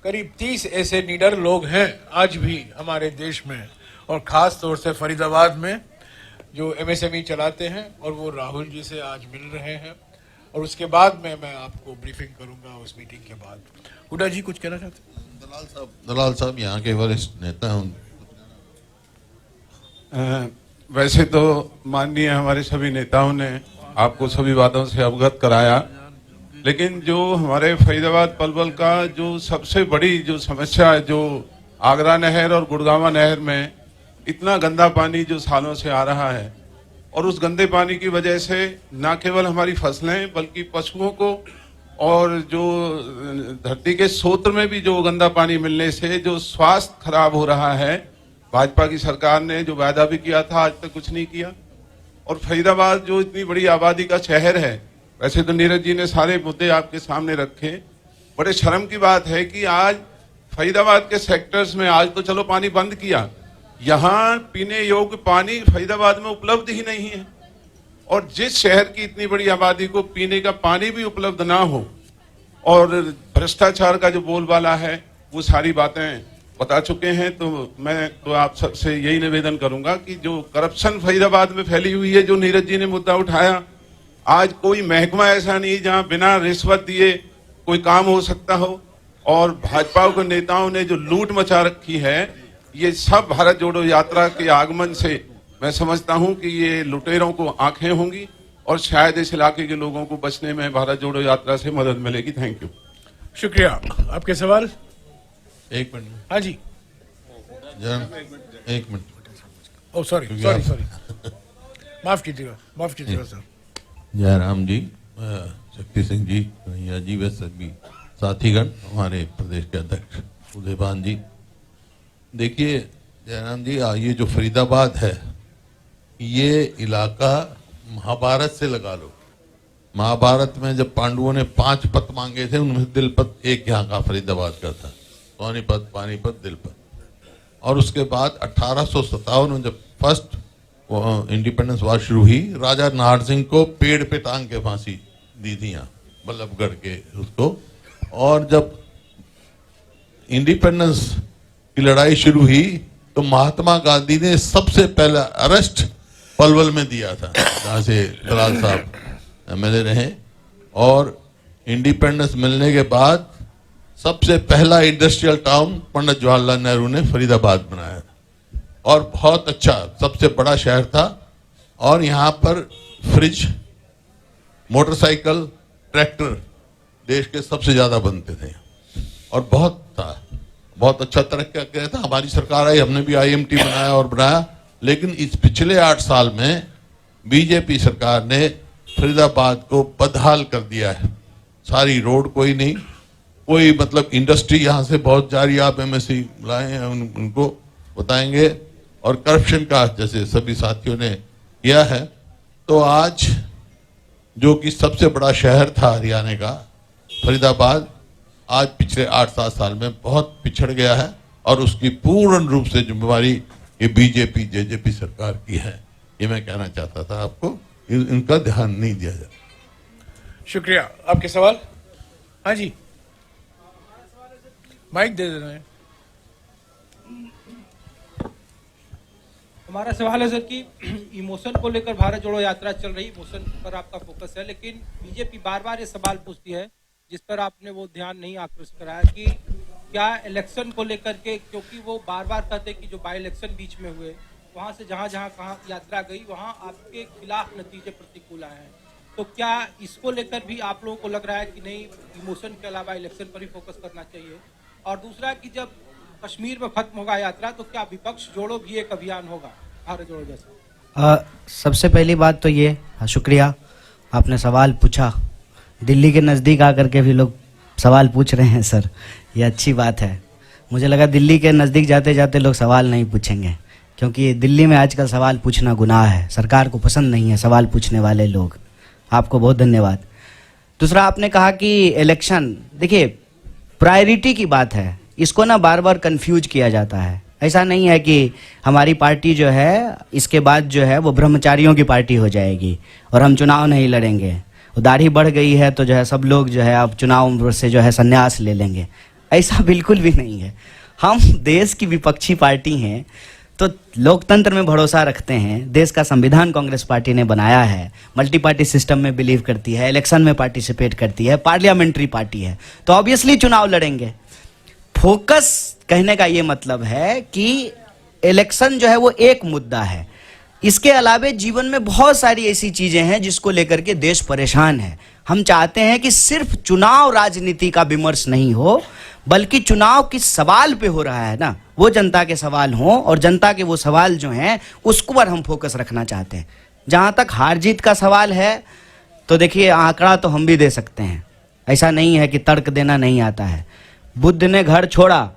करीब 30 ऐसे नीडर लोग हैं आज भी हमारे देश में, और ख़ास तौर से फरीदाबाद में जो MSME चलाते हैं, और वो राहुल जी से आज मिल रहे हैं। और उसके बाद मैं आपको ब्रीफिंग करूंगा उस मीटिंग के बाद। हुड्डा जी कुछ कहना चाहते हैं?
दलाल साहब यहाँ के वरिष्ठ नेता हैं।
वैसे तो माननीय हमारे सभी नेताओं ने आपको सभी बातों से अवगत कराया, लेकिन जो हमारे फरीदाबाद पलवल का जो सबसे बड़ी जो समस्या है, जो आगरा नहर और गुड़गांव नहर में इतना गंदा पानी जो सालों से आ रहा है, और उस गंदे पानी की वजह से न केवल हमारी फसलें बल्कि पशुओं को और जो धरती के स्रोत में भी जो गंदा पानी मिलने से जो स्वास्थ्य खराब हो रहा है। भाजपा की सरकार ने जो वायदा भी किया था आज तक कुछ नहीं किया। और फरीदाबाद जो इतनी बड़ी आबादी का शहर है, वैसे तो नीरज जी ने सारे मुद्दे आपके सामने रखे। बड़े शर्म की बात है कि आज फरीदाबाद के सेक्टर्स में आज तो चलो पानी बंद किया, यहाँ पीने योग्य पानी फरीदाबाद में उपलब्ध ही नहीं है। और जिस शहर की इतनी बड़ी आबादी को पीने का पानी भी उपलब्ध ना हो, और भ्रष्टाचार का जो बोलबाला है वो सारी बातें बता चुके हैं। तो मैं तो आप सबसे यही निवेदन करूंगा कि जो करप्शन फरीदाबाद में फैली हुई है, जो नीरज जी ने मुद्दा उठाया, आज कोई महकमा ऐसा नहीं जहां बिना रिश्वत दिए कोई काम हो सकता हो। और भाजपा के नेताओं ने जो लूट मचा रखी है, ये सब भारत जोड़ो यात्रा के आगमन से मैं समझता हूं कि ये लुटेरों को आंखें होंगी और शायद इस इलाके के लोगों को बचने में भारत जोड़ो यात्रा से मदद मिलेगी। Thank you.
शुक्रिया। आपके सवाल?
एक मिनट।
हाँ जी।
एक मिनट।
ओ सॉरी माफ कीजिएगा सर।
जयराम जी, शक्ति सिंह जी, कन्हैया जी व सभी साथीगण, हमारे प्रदेश के अध्यक्ष उदयभान जी। देखिए जयराम जी, ये जो फरीदाबाद है ये इलाका महाभारत से लगा लो। महाभारत में जब पांडवों ने 5 पद मांगे थे, उनमें दिलपत एक यहाँ का फरीदाबाद का था। सोनीपत, पानीपत, दिलपत। और उसके बाद 1857 में जब फर्स्ट इंडिपेंडेंस वार शुरू हुई, राजा नाहर सिंह को पेड़ पे टांग के फांसी दी थी यहाँ बल्लभगढ़ के उसको। और जब इंडिपेंडेंस की लड़ाई शुरू हुई तो महात्मा गांधी ने सबसे पहला अरेस्ट पलवल में दिया था, जहाँ से दलाल साहब एमएलए रहे। और इंडिपेंडेंस मिलने के बाद सबसे पहला इंडस्ट्रियल टाउन पंडित जवाहरलाल नेहरू ने फरीदाबाद बनाया था, और बहुत अच्छा सबसे बड़ा शहर था। और यहाँ पर फ्रिज, मोटरसाइकिल, ट्रैक्टर देश के सबसे ज्यादा बनते थे और बहुत अच्छा तरक्की किया था। हमारी सरकार आई, हमने भी आईएमटी बनाया और बनाया। लेकिन इस पिछले 8 साल में बीजेपी सरकार ने फरीदाबाद को बदहाल कर दिया है। सारी रोड कोई नहीं, कोई मतलब इंडस्ट्री यहाँ से बहुत जा रही है। आप एमएससी लाए हैं, उनको बताएंगे। और करप्शन का जैसे सभी साथियों ने किया है, तो आज जो कि सबसे बड़ा शहर था हरियाणा का फरीदाबाद, आज पिछले 8-7 साल में बहुत पिछड़ गया है। और उसकी पूर्ण रूप से जिम्मेवारी ये बीजेपी जेजेपी सरकार की है। ये मैं कहना चाहता था आपको, इनका ध्यान नहीं दिया जाता।
शुक्रिया। आपके सवाल? हाँ जी, माइक दे देना है।
हमारा सवाल है सर कि इमोशन को लेकर भारत जोड़ो यात्रा चल रही, इमोशन पर आपका फोकस है, लेकिन बीजेपी बार बार ये सवाल पूछती है जिस पर आपने वो ध्यान नहीं आकृष्ट कराया कि क्या इलेक्शन को लेकर के, क्योंकि वो बार बार कहते कि जो बाई इलेक्शन बीच में हुए वहाँ से जहाँ कहाँ यात्रा गई वहाँ आपके खिलाफ नतीजे प्रतिकूल आए हैं, तो क्या इसको लेकर भी आप लोगों को लग रहा है कि नहीं, इमोशन के अलावा इलेक्शन पर ही फोकस करना चाहिए? और दूसरा कि जब कश्मीर में खत्म होगा यात्रा तो क्या विपक्ष जोड़ो भी एक अभियान होगा, भारत जोड़ो जैसा?
सबसे पहली बात तो ये, शुक्रिया आपने सवाल पूछा। दिल्ली के नज़दीक आकर के भी लोग सवाल पूछ रहे हैं सर, ये अच्छी बात है। मुझे लगा दिल्ली के नज़दीक जाते जाते लोग सवाल नहीं पूछेंगे, क्योंकि दिल्ली में आजकल सवाल पूछना गुनाह है, सरकार को पसंद नहीं है सवाल पूछने वाले लोग। आपको बहुत धन्यवाद। दूसरा, आपने कहा कि इलेक्शन, देखिए प्रायोरिटी की बात है, इसको ना बार बार कंफ्यूज किया जाता है। ऐसा नहीं है कि हमारी पार्टी जो है इसके बाद जो है वो ब्रह्मचारियों की पार्टी हो जाएगी और हम चुनाव नहीं लड़ेंगे। दाढ़ी बढ़ गई है तो जो है सब लोग जो है अब चुनाव से जो है संन्यास ले लेंगे, ऐसा बिल्कुल भी नहीं है। हम देश की विपक्षी पार्टी हैं तो लोकतंत्र में भरोसा रखते हैं। देश का संविधान कांग्रेस पार्टी ने बनाया है, मल्टी पार्टी सिस्टम में बिलीव करती है, इलेक्शन में पार्टिसिपेट करती है, पार्लियामेंट्री पार्टी है, तो ऑब्वियसली चुनाव लड़ेंगे। फोकस कहने का ये मतलब है कि इलेक्शन जो है वो एक मुद्दा है, इसके अलावे जीवन में बहुत सारी ऐसी चीजें हैं जिसको लेकर के देश परेशान है। हम चाहते हैं कि सिर्फ चुनाव राजनीति का विमर्श नहीं हो, बल्कि चुनाव किस सवाल पे हो रहा है ना, वो जनता के सवाल हों, और जनता के वो सवाल जो हैं उसको पर हम फोकस रखना चाहते हैं। जहाँ तक हार जीत का सवाल है तो देखिए, आंकड़ा तो हम भी दे सकते हैं, ऐसा नहीं है कि तर्क देना नहीं आता है। बुद्ध ने घर छोड़ा,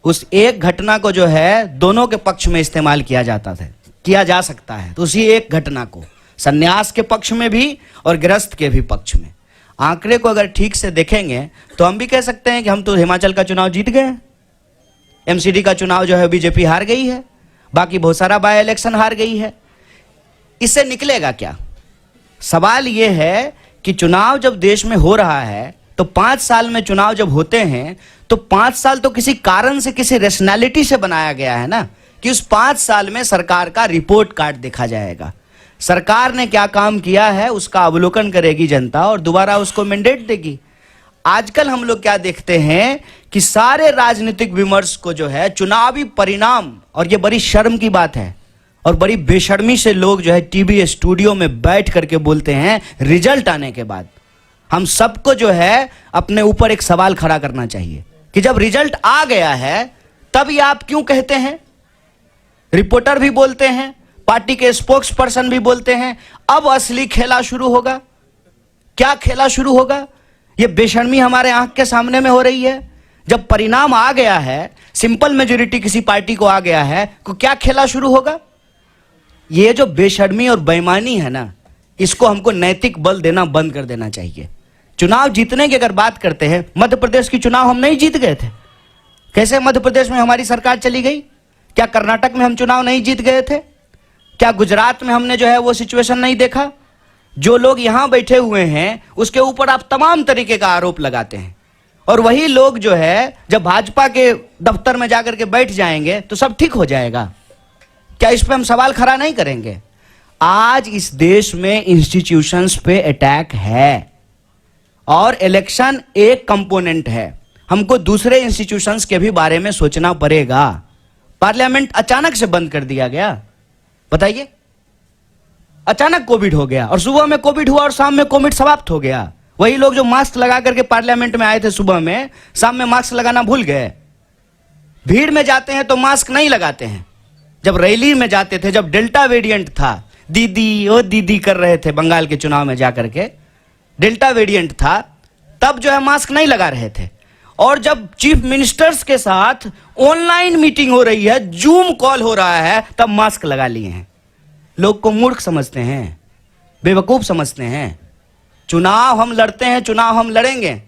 उस एक घटना को जो है दोनों के पक्ष में इस्तेमाल किया जा सकता है। तो उसी एक घटना को सन्यास के पक्ष में भी और गृहस्थ के भी पक्ष में, आंकड़े को अगर ठीक से देखेंगे तो हम भी कह सकते हैं कि हम तो हिमाचल का चुनाव जीत गए, एमसीडी का चुनाव जो है बीजेपी हार गई है, बाकी बहुत सारा बाय इलेक्शन हार गई है। इससे निकलेगा क्या? सवाल यह है कि चुनाव जब देश में हो रहा है तो 5 साल में चुनाव जब होते हैं तो 5 साल तो किसी कारण से, किसी रैशनैलिटी से बनाया गया है ना, कि उस 5 साल में सरकार का रिपोर्ट कार्ड देखा जाएगा, सरकार ने क्या काम किया है उसका अवलोकन करेगी जनता और दोबारा उसको मैंडेट देगी। आजकल हम लोग क्या देखते हैं कि सारे राजनीतिक विमर्श को जो है चुनावी परिणाम, और ये बड़ी शर्म की बात है और बड़ी बेशर्मी से लोग जो है टीवी स्टूडियो में बैठ करके बोलते हैं रिजल्ट आने के बाद। हम सबको जो है अपने ऊपर एक सवाल खड़ा करना चाहिए कि जब रिजल्ट आ गया है तब ये आप क्यों कहते हैं? रिपोर्टर भी बोलते हैं, पार्टी के स्पोक्स पर्सन भी बोलते हैं, अब असली खेला शुरू होगा। क्या खेला शुरू होगा? ये बेशर्मी हमारे आंख के सामने में हो रही है। जब परिणाम आ गया है, सिंपल मेजोरिटी किसी पार्टी को आ गया है, तो क्या खेला शुरू होगा? ये जो बेशर्मी और बेईमानी है ना, इसको हमको नैतिक बल देना बंद कर देना चाहिए। चुनाव जीतने की अगर बात करते हैं, मध्य प्रदेश की चुनाव हम नहीं जीत गए थे। कैसे मध्य प्रदेश में हमारी सरकार चली गई? क्या कर्नाटक में हम चुनाव नहीं जीत गए थे? क्या गुजरात में हमने जो है वो सिचुएशन नहीं देखा? जो लोग यहां बैठे हुए हैं उसके ऊपर आप तमाम तरीके का आरोप लगाते हैं, और वही लोग जो है जब भाजपा के दफ्तर में जाकर के बैठ जाएंगे तो सब ठीक हो जाएगा। क्या इस पे हम सवाल खड़ा नहीं करेंगे? आज इस देश में इंस्टीट्यूशंस पे अटैक है और इलेक्शन एक कंपोनेंट है। हमको दूसरे इंस्टीट्यूशंस के भी बारे में सोचना पड़ेगा। पार्लियामेंट अचानक से बंद कर दिया गया, बताइए। अचानक कोविड हो गया और सुबह में कोविड हुआ और शाम में कोविड समाप्त हो गया। वही लोग जो मास्क लगा करके पार्लियामेंट में आए थे सुबह में, शाम में मास्क लगाना भूल गए। भीड़ में जाते हैं तो मास्क नहीं लगाते हैं। जब रैली में जाते थे, जब डेल्टा वेरिएंट था, दीदी ओ दीदी कर रहे थे बंगाल के चुनाव में जाकर के, डेल्टा वेरिएंट था, तब जो है मास्क नहीं लगा रहे थे। और जब चीफ मिनिस्टर्स के साथ ऑनलाइन मीटिंग हो रही है, जूम कॉल हो रहा है, तब मास्क लगा लिए हैं। लोग को मूर्ख समझते हैं, बेवकूफ समझते हैं। चुनाव हम लड़ते हैं, चुनाव हम लड़ेंगे,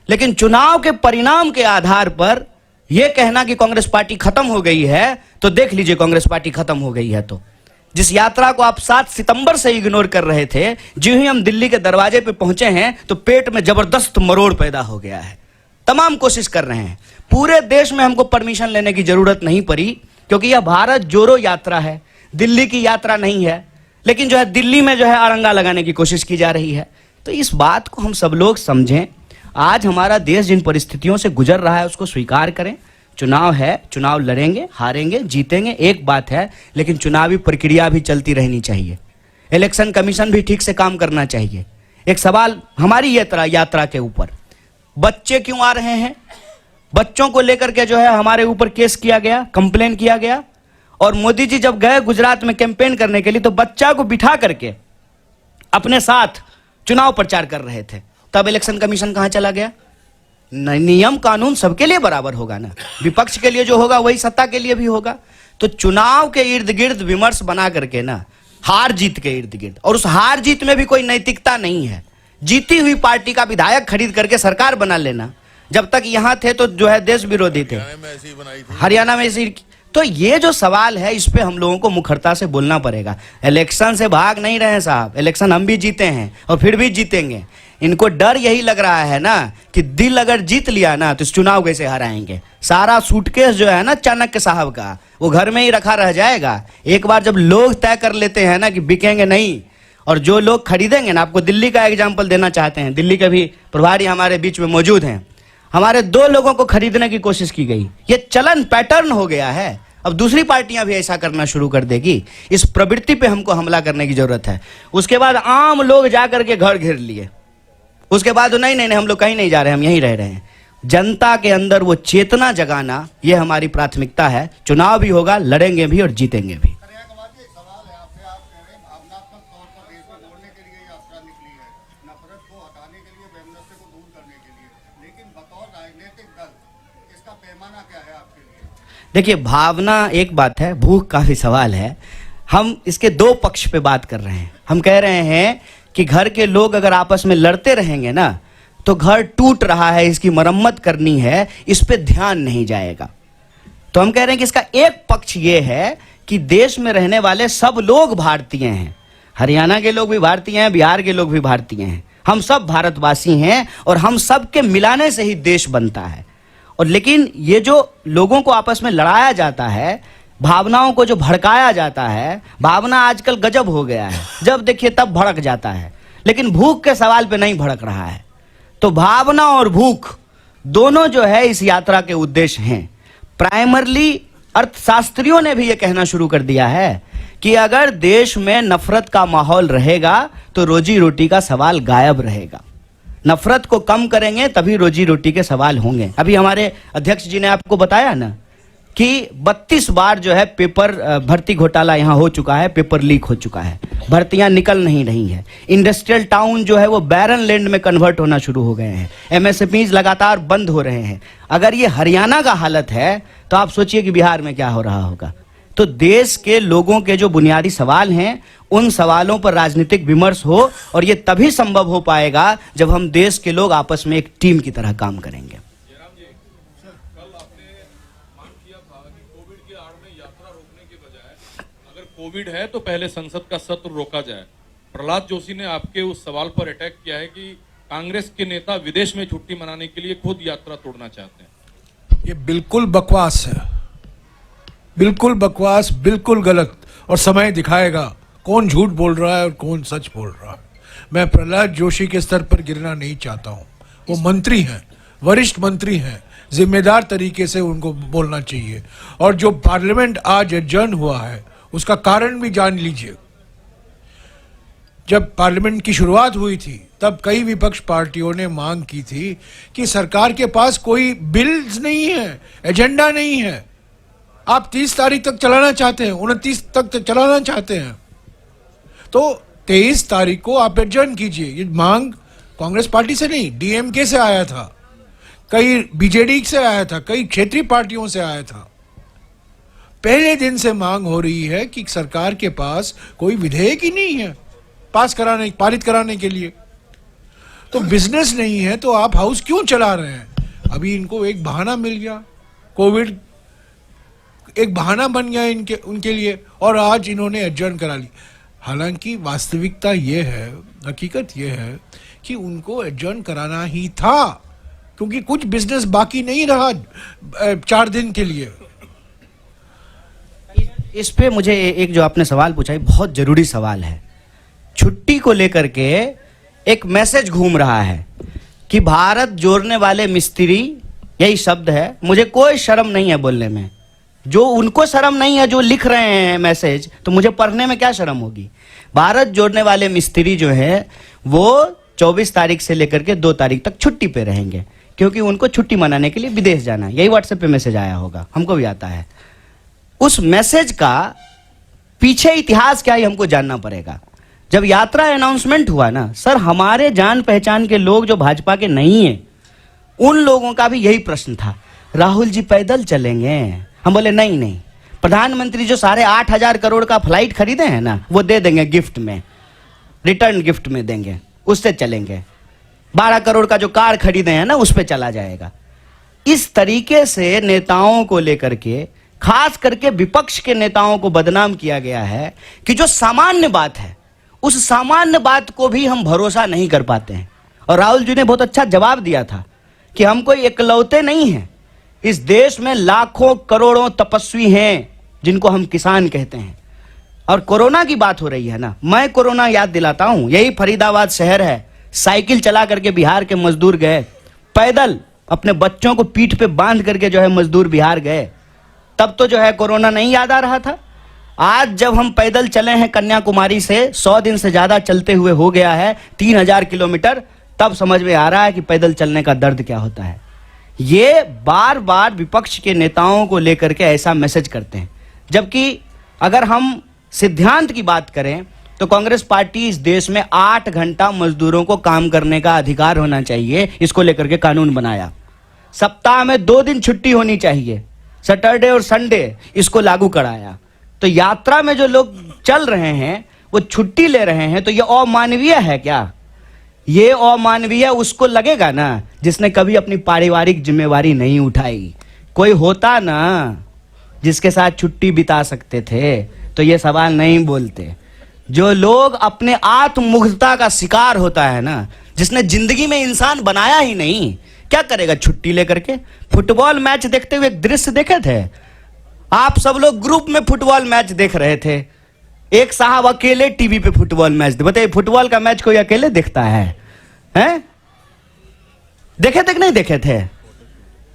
लेकिन चुनाव के परिणाम के आधार पर यह कहना कि कांग्रेस पार्टी खत्म हो गई है, तो देख लीजिए कांग्रेस पार्टी खत्म हो गई है। तो जिस यात्रा को आप 7 सितंबर से इग्नोर कर रहे थे, जो ही हम दिल्ली के दरवाजे पे पहुंचे हैं तो पेट में जबरदस्त मरोड़ पैदा हो गया है। तमाम कोशिश कर रहे हैं। पूरे देश में हमको परमिशन लेने की जरूरत नहीं पड़ी, क्योंकि यह भारत जोड़ो यात्रा है, दिल्ली की यात्रा नहीं है। लेकिन जो है दिल्ली में जो है अड़ंगा लगाने की कोशिश की जा रही है। तो इस बात को हम सब लोग समझें। आज हमारा देश जिन परिस्थितियों से गुजर रहा है उसको स्वीकार करें। चुनाव है, चुनाव लड़ेंगे, हारेंगे, जीतेंगे, एक बात है, लेकिन चुनावी प्रक्रिया भी चलती रहनी चाहिए। इलेक्शन कमीशन भी ठीक से काम करना चाहिए। एक सवाल हमारी यात्रा के ऊपर, बच्चे क्यों आ रहे हैं? बच्चों को लेकर के जो है हमारे ऊपर केस किया गया, कंप्लेन किया गया। और मोदी जी जब गए गुजरात में कैंपेन करने के लिए, तो बच्चा को बिठा करके अपने साथ चुनाव प्रचार कर रहे थे। तब इलेक्शन कमीशन कहां चला गया? नियम कानून सबके लिए बराबर होगा ना। विपक्ष के लिए जो होगा वही सत्ता के लिए भी होगा। तो चुनाव के इर्द गिर्द विमर्श बना करके ना, हार जीत के इर्द गिर्द, और उस हार जीत में भी कोई नैतिकता नहीं है। जीती हुई पार्टी का विधायक खरीद करके सरकार बना लेना। जब तक यहां थे तो जो है देश विरोधी थे, हरियाणा में ऐसी। तो ये जो सवाल है, इस पे हम लोगों को मुखरता से बोलना पड़ेगा। इलेक्शन से भाग नहीं रहे साहब, इलेक्शन हम भी जीते हैं और फिर भी जीतेंगे। इनको डर यही लग रहा है ना कि दिल अगर जीत लिया ना तो इस चुनाव कैसे हराएंगे। सारा सूटकेस जो है ना चाणक्य साहब का, वो घर में ही रखा रह जाएगा। एक बार जब लोग तय कर लेते हैं ना कि बिकेंगे नहीं, और जो लोग खरीदेंगे ना, आपको दिल्ली का एग्जाम्पल देना चाहते हैं। दिल्ली के भी प्रभारी हमारे बीच में मौजूद हैं। हमारे 2 लोगों को खरीदने की कोशिश की गई। ये चलन पैटर्न हो गया है। अब दूसरी पार्टियां भी ऐसा करना शुरू कर देगी। इस प्रवृत्ति पे हमको हमला करने की जरूरत है। उसके बाद आम लोग जाकर के घर घेर लिए। उसके बाद नहीं, हम लोग कहीं नहीं जा रहे, हम यहीं रह रहे हैं। जनता के अंदर वो चेतना जगाना, ये हमारी प्राथमिकता है। चुनाव भी होगा, लड़ेंगे भी और जीतेंगे भी। देखिए, भावना एक बात है, भूख का भी सवाल है। हम इसके 2 पक्ष पे बात कर रहे हैं। हम कह रहे हैं कि घर के लोग अगर आपस में लड़ते रहेंगे ना, तो घर टूट रहा है, इसकी मरम्मत करनी है, इस पे ध्यान नहीं जाएगा। तो हम कह रहे हैं कि इसका एक पक्ष ये है कि देश में रहने वाले सब लोग भारतीय हैं। हरियाणा के लोग भी भारतीय हैं, बिहार के लोग भी भारतीय हैं। हम सब भारतवासी हैं और हम सब के मिलाने से ही देश बनता है। और लेकिन ये जो लोगों को आपस में लड़ाया जाता है, भावनाओं को जो भड़काया जाता है, भावना आजकल गजब हो गया है। जब देखिए तब भड़क जाता है, लेकिन भूख के सवाल पे नहीं भड़क रहा है। तो भावना और भूख दोनों जो है इस यात्रा के उद्देश्य हैं। प्राइमरली अर्थशास्त्रियों ने भी ये कहना शुरू कर दिया है कि अगर देश में नफरत का माहौल रहेगा तो रोजी रोटी का सवाल गायब रहेगा। नफरत को कम करेंगे तभी रोजी रोटी के सवाल होंगे। अभी हमारे अध्यक्ष जी ने आपको बताया ना कि 32 बार जो है पेपर भर्ती घोटाला यहाँ हो चुका है, पेपर लीक हो चुका है, भर्तियां निकल नहीं रही है। इंडस्ट्रियल टाउन जो है वो बैरन लैंड में कन्वर्ट होना शुरू हो गए हैं। एमएसएमईज लगातार बंद हो रहे हैं। अगर ये हरियाणा का हालत है तो आप सोचिए कि बिहार में क्या हो रहा होगा। तो देश के लोगों के जो बुनियादी सवाल हैं उन सवालों पर राजनीतिक विमर्श हो, और ये तभी संभव हो पाएगा जब हम देश के लोग आपस में एक टीम की तरह काम करेंगे।
कोविड है तो पहले संसद का सत्र रोका जाए। प्रहलाद जोशी ने आपके उस सवाल पर अटैक किया है कि कांग्रेस के नेता विदेश में छुट्टी मनाने के लिए खुद यात्रा तोड़ना चाहते हैं।
ये बिल्कुल बकवास है, बिल्कुल बकवास, बिल्कुल गलत, और समय दिखाएगा कौन झूठ बोल रहा है और कौन सच बोल रहा है। मैं प्रहलाद जोशी के स्तर पर गिरना नहीं चाहता हूं। वो मंत्री हैं, वरिष्ठ मंत्री हैं, जिम्मेदार तरीके से उनको बोलना चाहिए। और जो पार्लियामेंट आज एडजर्न हुआ है उसका कारण भी जान लीजिए। जब पार्लियामेंट की शुरुआत हुई थी तब कई विपक्ष पार्टियों ने मांग की थी कि सरकार के पास कोई बिल्स नहीं है, एजेंडा नहीं है। आप 30 तारीख तक चलाना चाहते हैं, 29 तक चलाना चाहते हैं, तो 23 तारीख को आप एडजर्न कीजिए। ये मांग कांग्रेस पार्टी से नहीं, डीएमके से आया था, कई बीजेडी से आया था, कई क्षेत्रीय पार्टियों से आया था। पहले दिन से मांग हो रही है कि सरकार के पास कोई विधेयक ही नहीं है पारित कराने के लिए। तो बिजनेस नहीं है तो आप हाउस क्यों चला रहे हैं? अभी इनको एक बहाना मिल गया, कोविड एक बहाना बन गया उनके लिए, और आज इन्होंने एडजर्न करा ली। हालांकि वास्तविकता ये है, हकीकत ये है कि उनको एडजर्न कराना ही था, क्योंकि कुछ बिजनेस बाकी नहीं रहा 4 दिन के लिए।
इस पे मुझे एक जो आपने सवाल पूछा है बहुत जरूरी सवाल है। छुट्टी को लेकर के एक मैसेज घूम रहा है कि भारत जोड़ने वाले मिस्त्री, यही शब्द है। मुझे कोई शर्म नहीं है बोलने में। जो उनको शर्म नहीं है जो लिख रहे हैं मैसेज, तो मुझे पढ़ने में क्या शर्म होगी। भारत जोड़ने वाले मिस्त्री जो है वो 24 तारीख से लेकर के 2 तारीख तक छुट्टी पे रहेंगे, क्योंकि उनको छुट्टी मनाने के लिए विदेश जाना है। यही व्हाट्सएप पे मैसेज आया होगा, हमको भी आता है। उस मैसेज का पीछे इतिहास क्या है हमको जानना पड़ेगा। जब यात्रा अनाउंसमेंट हुआ ना सर, हमारे जान पहचान के लोग जो भाजपा के नहीं है उन लोगों का भी यही प्रश्न था, राहुल जी पैदल चलेंगे? हम बोले नहीं नहीं, प्रधानमंत्री जो 8,500 करोड़ का फ्लाइट खरीदे हैं ना वो दे देंगे गिफ्ट में, रिटर्न गिफ्ट में देंगे, उससे चलेंगे। 12 करोड़ का जो कार खरीदे हैं ना उस पर चला जाएगा। इस तरीके से नेताओं को लेकर के, खास करके विपक्ष के नेताओं को बदनाम किया गया है कि जो सामान्य बात है उस सामान्य बात को भी हम भरोसा नहीं कर पाते हैं। और राहुल जी ने बहुत अच्छा जवाब दिया था कि हम कोई इकलौते नहीं हैं, इस देश में लाखों करोड़ों तपस्वी हैं जिनको हम किसान कहते हैं। और कोरोना की बात हो रही है ना, मैं कोरोना याद दिलाता हूं। यही फरीदाबाद शहर है, साइकिल चला करके बिहार के मजदूर गए, पैदल अपने बच्चों को पीठ पे बांध करके जो है मजदूर बिहार गए। तब तो जो है कोरोना नहीं याद आ रहा था। आज जब हम पैदल चले हैं कन्याकुमारी से, 100 दिन से ज्यादा चलते हुए हो गया है 3000 किलोमीटर, तब समझ में आ रहा है कि पैदल चलने का दर्द क्या होता है। ये बार बार विपक्ष के नेताओं को लेकर के ऐसा मैसेज करते हैं, जबकि अगर हम सिद्धांत की बात करें तो कांग्रेस पार्टी इस देश में 8 घंटा मजदूरों को काम करने का अधिकार होना चाहिए, इसको लेकर के कानून बनाया। सप्ताह में 2 दिन छुट्टी होनी चाहिए, सैटरडे और संडे, इसको लागू कराया। तो यात्रा में जो लोग चल रहे हैं वो छुट्टी ले रहे हैं, तो ये अमानवीय है क्या? ये अमानवीय उसको लगेगा ना जिसने कभी अपनी पारिवारिक जिम्मेवारी नहीं उठाई। कोई होता ना जिसके साथ छुट्टी बिता सकते थे तो ये सवाल नहीं बोलते। जो लोग अपने आत्ममुग्धता का शिकार होता है ना, जिसने जिंदगी में इंसान बनाया ही नहीं, क्या करेगा छुट्टी लेकर के? फुटबॉल मैच देखते हुए एक दृश्य देखे थे आप सब लोग, ग्रुप में फुटबॉल मैच देख रहे थे, एक साहब अकेले टीवी पे फुटबॉल मैच, बताइए फुटबॉल का मैच कोई अकेले देखता है? हैं? देखे थे कि नहीं देखे थे?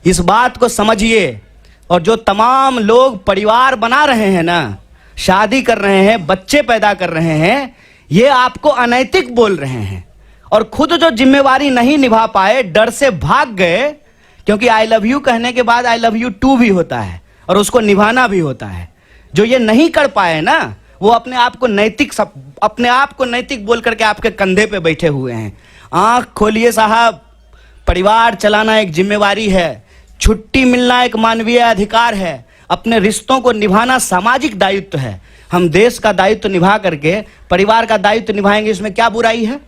इस बात को समझिए। और जो तमाम लोग परिवार बना रहे हैं ना, शादी कर रहे हैं, बच्चे पैदा कर रहे हैं, ये आपको अनैतिक बोल रहे हैं। और खुद जो जिम्मेवारी नहीं निभा पाए, डर से भाग गए, क्योंकि आई लव यू कहने के बाद आई लव यू टू भी होता है और उसको निभाना भी होता है। जो ये नहीं कर पाए ना, वो अपने आप को नैतिक बोल करके आपके कंधे पे बैठे हुए हैं। आंख खोलिए साहब, परिवार चलाना एक जिम्मेवारी है, छुट्टी मिलना एक मानवीय अधिकार है। अपने रिश्तों को निभाना सामाजिक दायित्व है। हम देश का दायित्व निभा करके परिवार का दायित्व निभाएंगे, इसमें क्या बुराई है?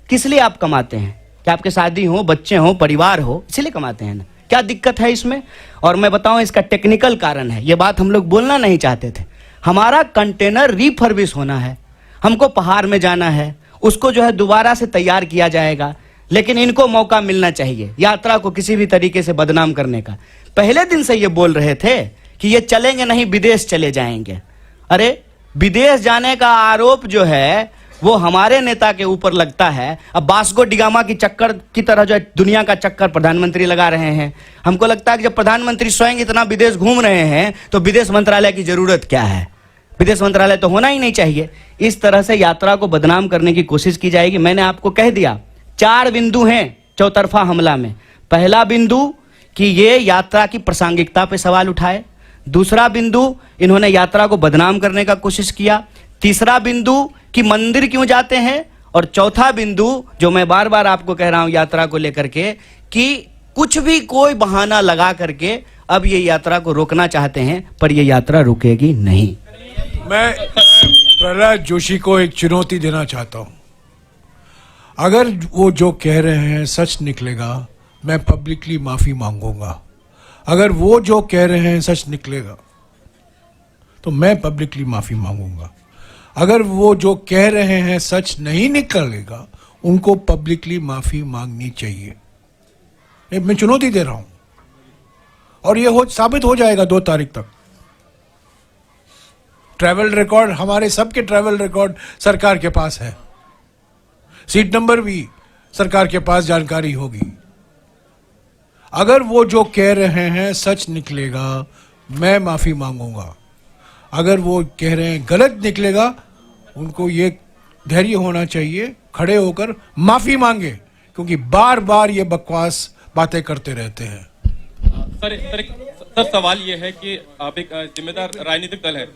किस लिए आप कमाते हैं? क्या आपके शादी हो, बच्चे हो, परिवार हो, इसलिए कमाते हैं ना? क्या दिक्कत है इसमें? और मैं बताऊं, इसका टेक्निकल कारण है। ये बात हम लोग बोलना नहीं चाहते थे। हमारा कंटेनर रिफर्बिश होना है, हमको पहाड़ में जाना है, उसको जो है दोबारा से तैयार किया जाएगा। लेकिन इनको मौका मिलना चाहिए यात्रा को किसी भी तरीके से बदनाम करने का। पहले दिन से ये बोल रहे थे कि ये चलेंगे नहीं, विदेश चले जाएंगे। अरे विदेश जाने का आरोप जो है वो हमारे नेता के ऊपर लगता है। अब वास्को डिगामा की चक्कर की तरह जो है दुनिया का चक्कर प्रधानमंत्री लगा रहे हैं। हमको लगता है कि जब प्रधानमंत्री स्वयं इतना विदेश घूम रहे हैं तो विदेश मंत्रालय की जरूरत क्या है? विदेश मंत्रालय तो होना ही नहीं चाहिए। इस तरह से यात्रा को बदनाम करने की कोशिश की जाएगी। मैंने आपको कह दिया 4 बिंदु हैं चौतरफा हमला में। पहला बिंदु कि ये यात्रा की प्रासंगिकता पे सवाल उठाए। दूसरा बिंदु, इन्होंने यात्रा को बदनाम करने का कोशिश किया। तीसरा बिंदु कि मंदिर क्यों जाते हैं। और चौथा बिंदु जो मैं बार बार आपको कह रहा हूं यात्रा को लेकर के, कि कुछ भी कोई बहाना लगा करके अब ये यात्रा को रोकना चाहते हैं, पर ये यात्रा रुकेगी नहीं।
मैं प्रहलाद जोशी को एक चुनौती देना चाहता हूं। अगर वो जो कह रहे हैं सच निकलेगा, मैं पब्लिकली माफी मांगूंगा। अगर वो जो कह रहे हैं सच निकलेगा तो मैं पब्लिकली माफी मांगूंगा। अगर वो जो कह रहे हैं सच नहीं निकलेगा, उनको पब्लिकली माफी मांगनी चाहिए। ये मैं चुनौती दे रहा हूं और ये साबित हो जाएगा 2 तारीख तक। ट्रैवल रिकॉर्ड, हमारे सबके ट्रैवल रिकॉर्ड सरकार के पास है, सीट नंबर भी सरकार के पास जानकारी होगी। अगर वो जो कह रहे हैं सच निकलेगा, मैं माफी मांगूंगा। अगर वो कह रहे हैं गलत निकलेगा, उनको ये धैर्य होना चाहिए, खड़े होकर माफी मांगे, क्योंकि बार बार ये बकवास बातें करते रहते हैं।
सर सवाल ये है कि आप एक जिम्मेदार राजनीतिक दल है।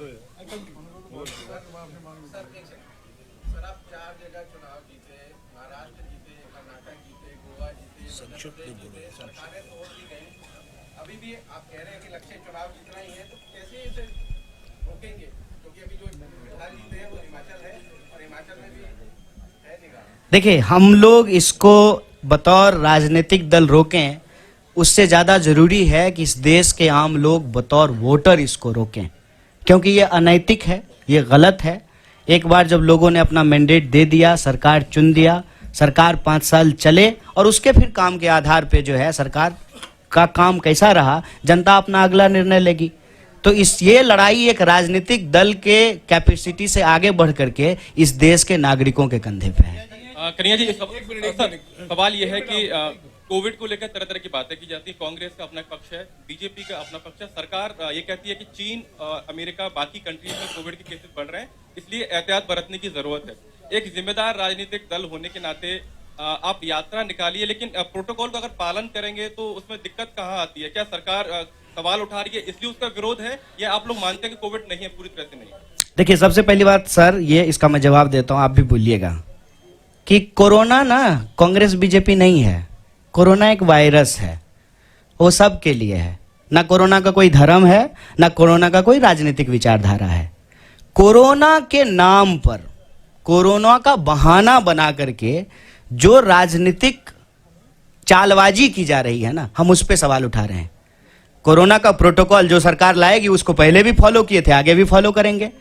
अभी भी आप कह रहे हैं कि लक्ष्य चुनाव जितना ही है, तो कैसे इसे रोकेंगे? क्योंकि अभी जो फिलहाल जीते हैं वो हिमाचल है और हिमाचल में भी है निगाह।
देखिए, हम लोग इसको बतौर राजनीतिक दल रोकें, उससे ज़्यादा ज़रूरी है कि इस देश के आम लोग बतौर वोटर इसको रोकें, क्योंकि ये अनैतिक है, ये गलत है। एक बार जब लोगों ने अपना मैंडेट दे दिया, सरकार चुन दिया, सरकार 5 साल चले और उसके फिर काम के आधार पे जो है सरकार का काम कैसा रहा, जनता अपना अगला निर्णय लेगी। तो ये लड़ाई एक राजनीतिक दल के कैपेसिटी से आगे बढ़ करके इस देश के नागरिकों के कंधे पे है।
कन्हैया जी, सवाल ये है कि कोविड को लेकर तरह तरह की बातें की जाती है। कांग्रेस का अपना पक्ष है, बीजेपी का अपना पक्ष है। सरकार ये कहती है कि चीन, अमेरिका, बाकी कंट्रीज में कोविड के केसेस बढ़ रहे हैं, इसलिए एहतियात बरतने की जरूरत है। एक जिम्मेदार राजनीतिक दल होने के नाते आप यात्रा निकालिए, लेकिन प्रोटोकॉल का अगर पालन करेंगे तो उसमें दिक्कत कहाँ आती है? क्या सरकार सवाल उठा रही है इसलिए उसका विरोध है, या आप लोग मानते हैं कि कोविड नहीं है, पूरी तरह से नहीं?
देखिए, सबसे पहली बात सर, ये इसका मैं जवाब देता हूँ, आप भी बोलिएगा कि कोरोना ना कांग्रेस बीजेपी नहीं है। कोरोना एक वायरस है, वो सब के लिए है। ना कोरोना का कोई धर्म है, ना कोरोना का कोई राजनीतिक विचारधारा है। कोरोना के नाम पर, कोरोना का बहाना बना करके जो राजनीतिक चालबाजी की जा रही है ना, हम उस पर सवाल उठा रहे हैं। कोरोना का प्रोटोकॉल जो सरकार लाएगी उसको पहले भी फॉलो किए थे, आगे भी फॉलो करेंगे।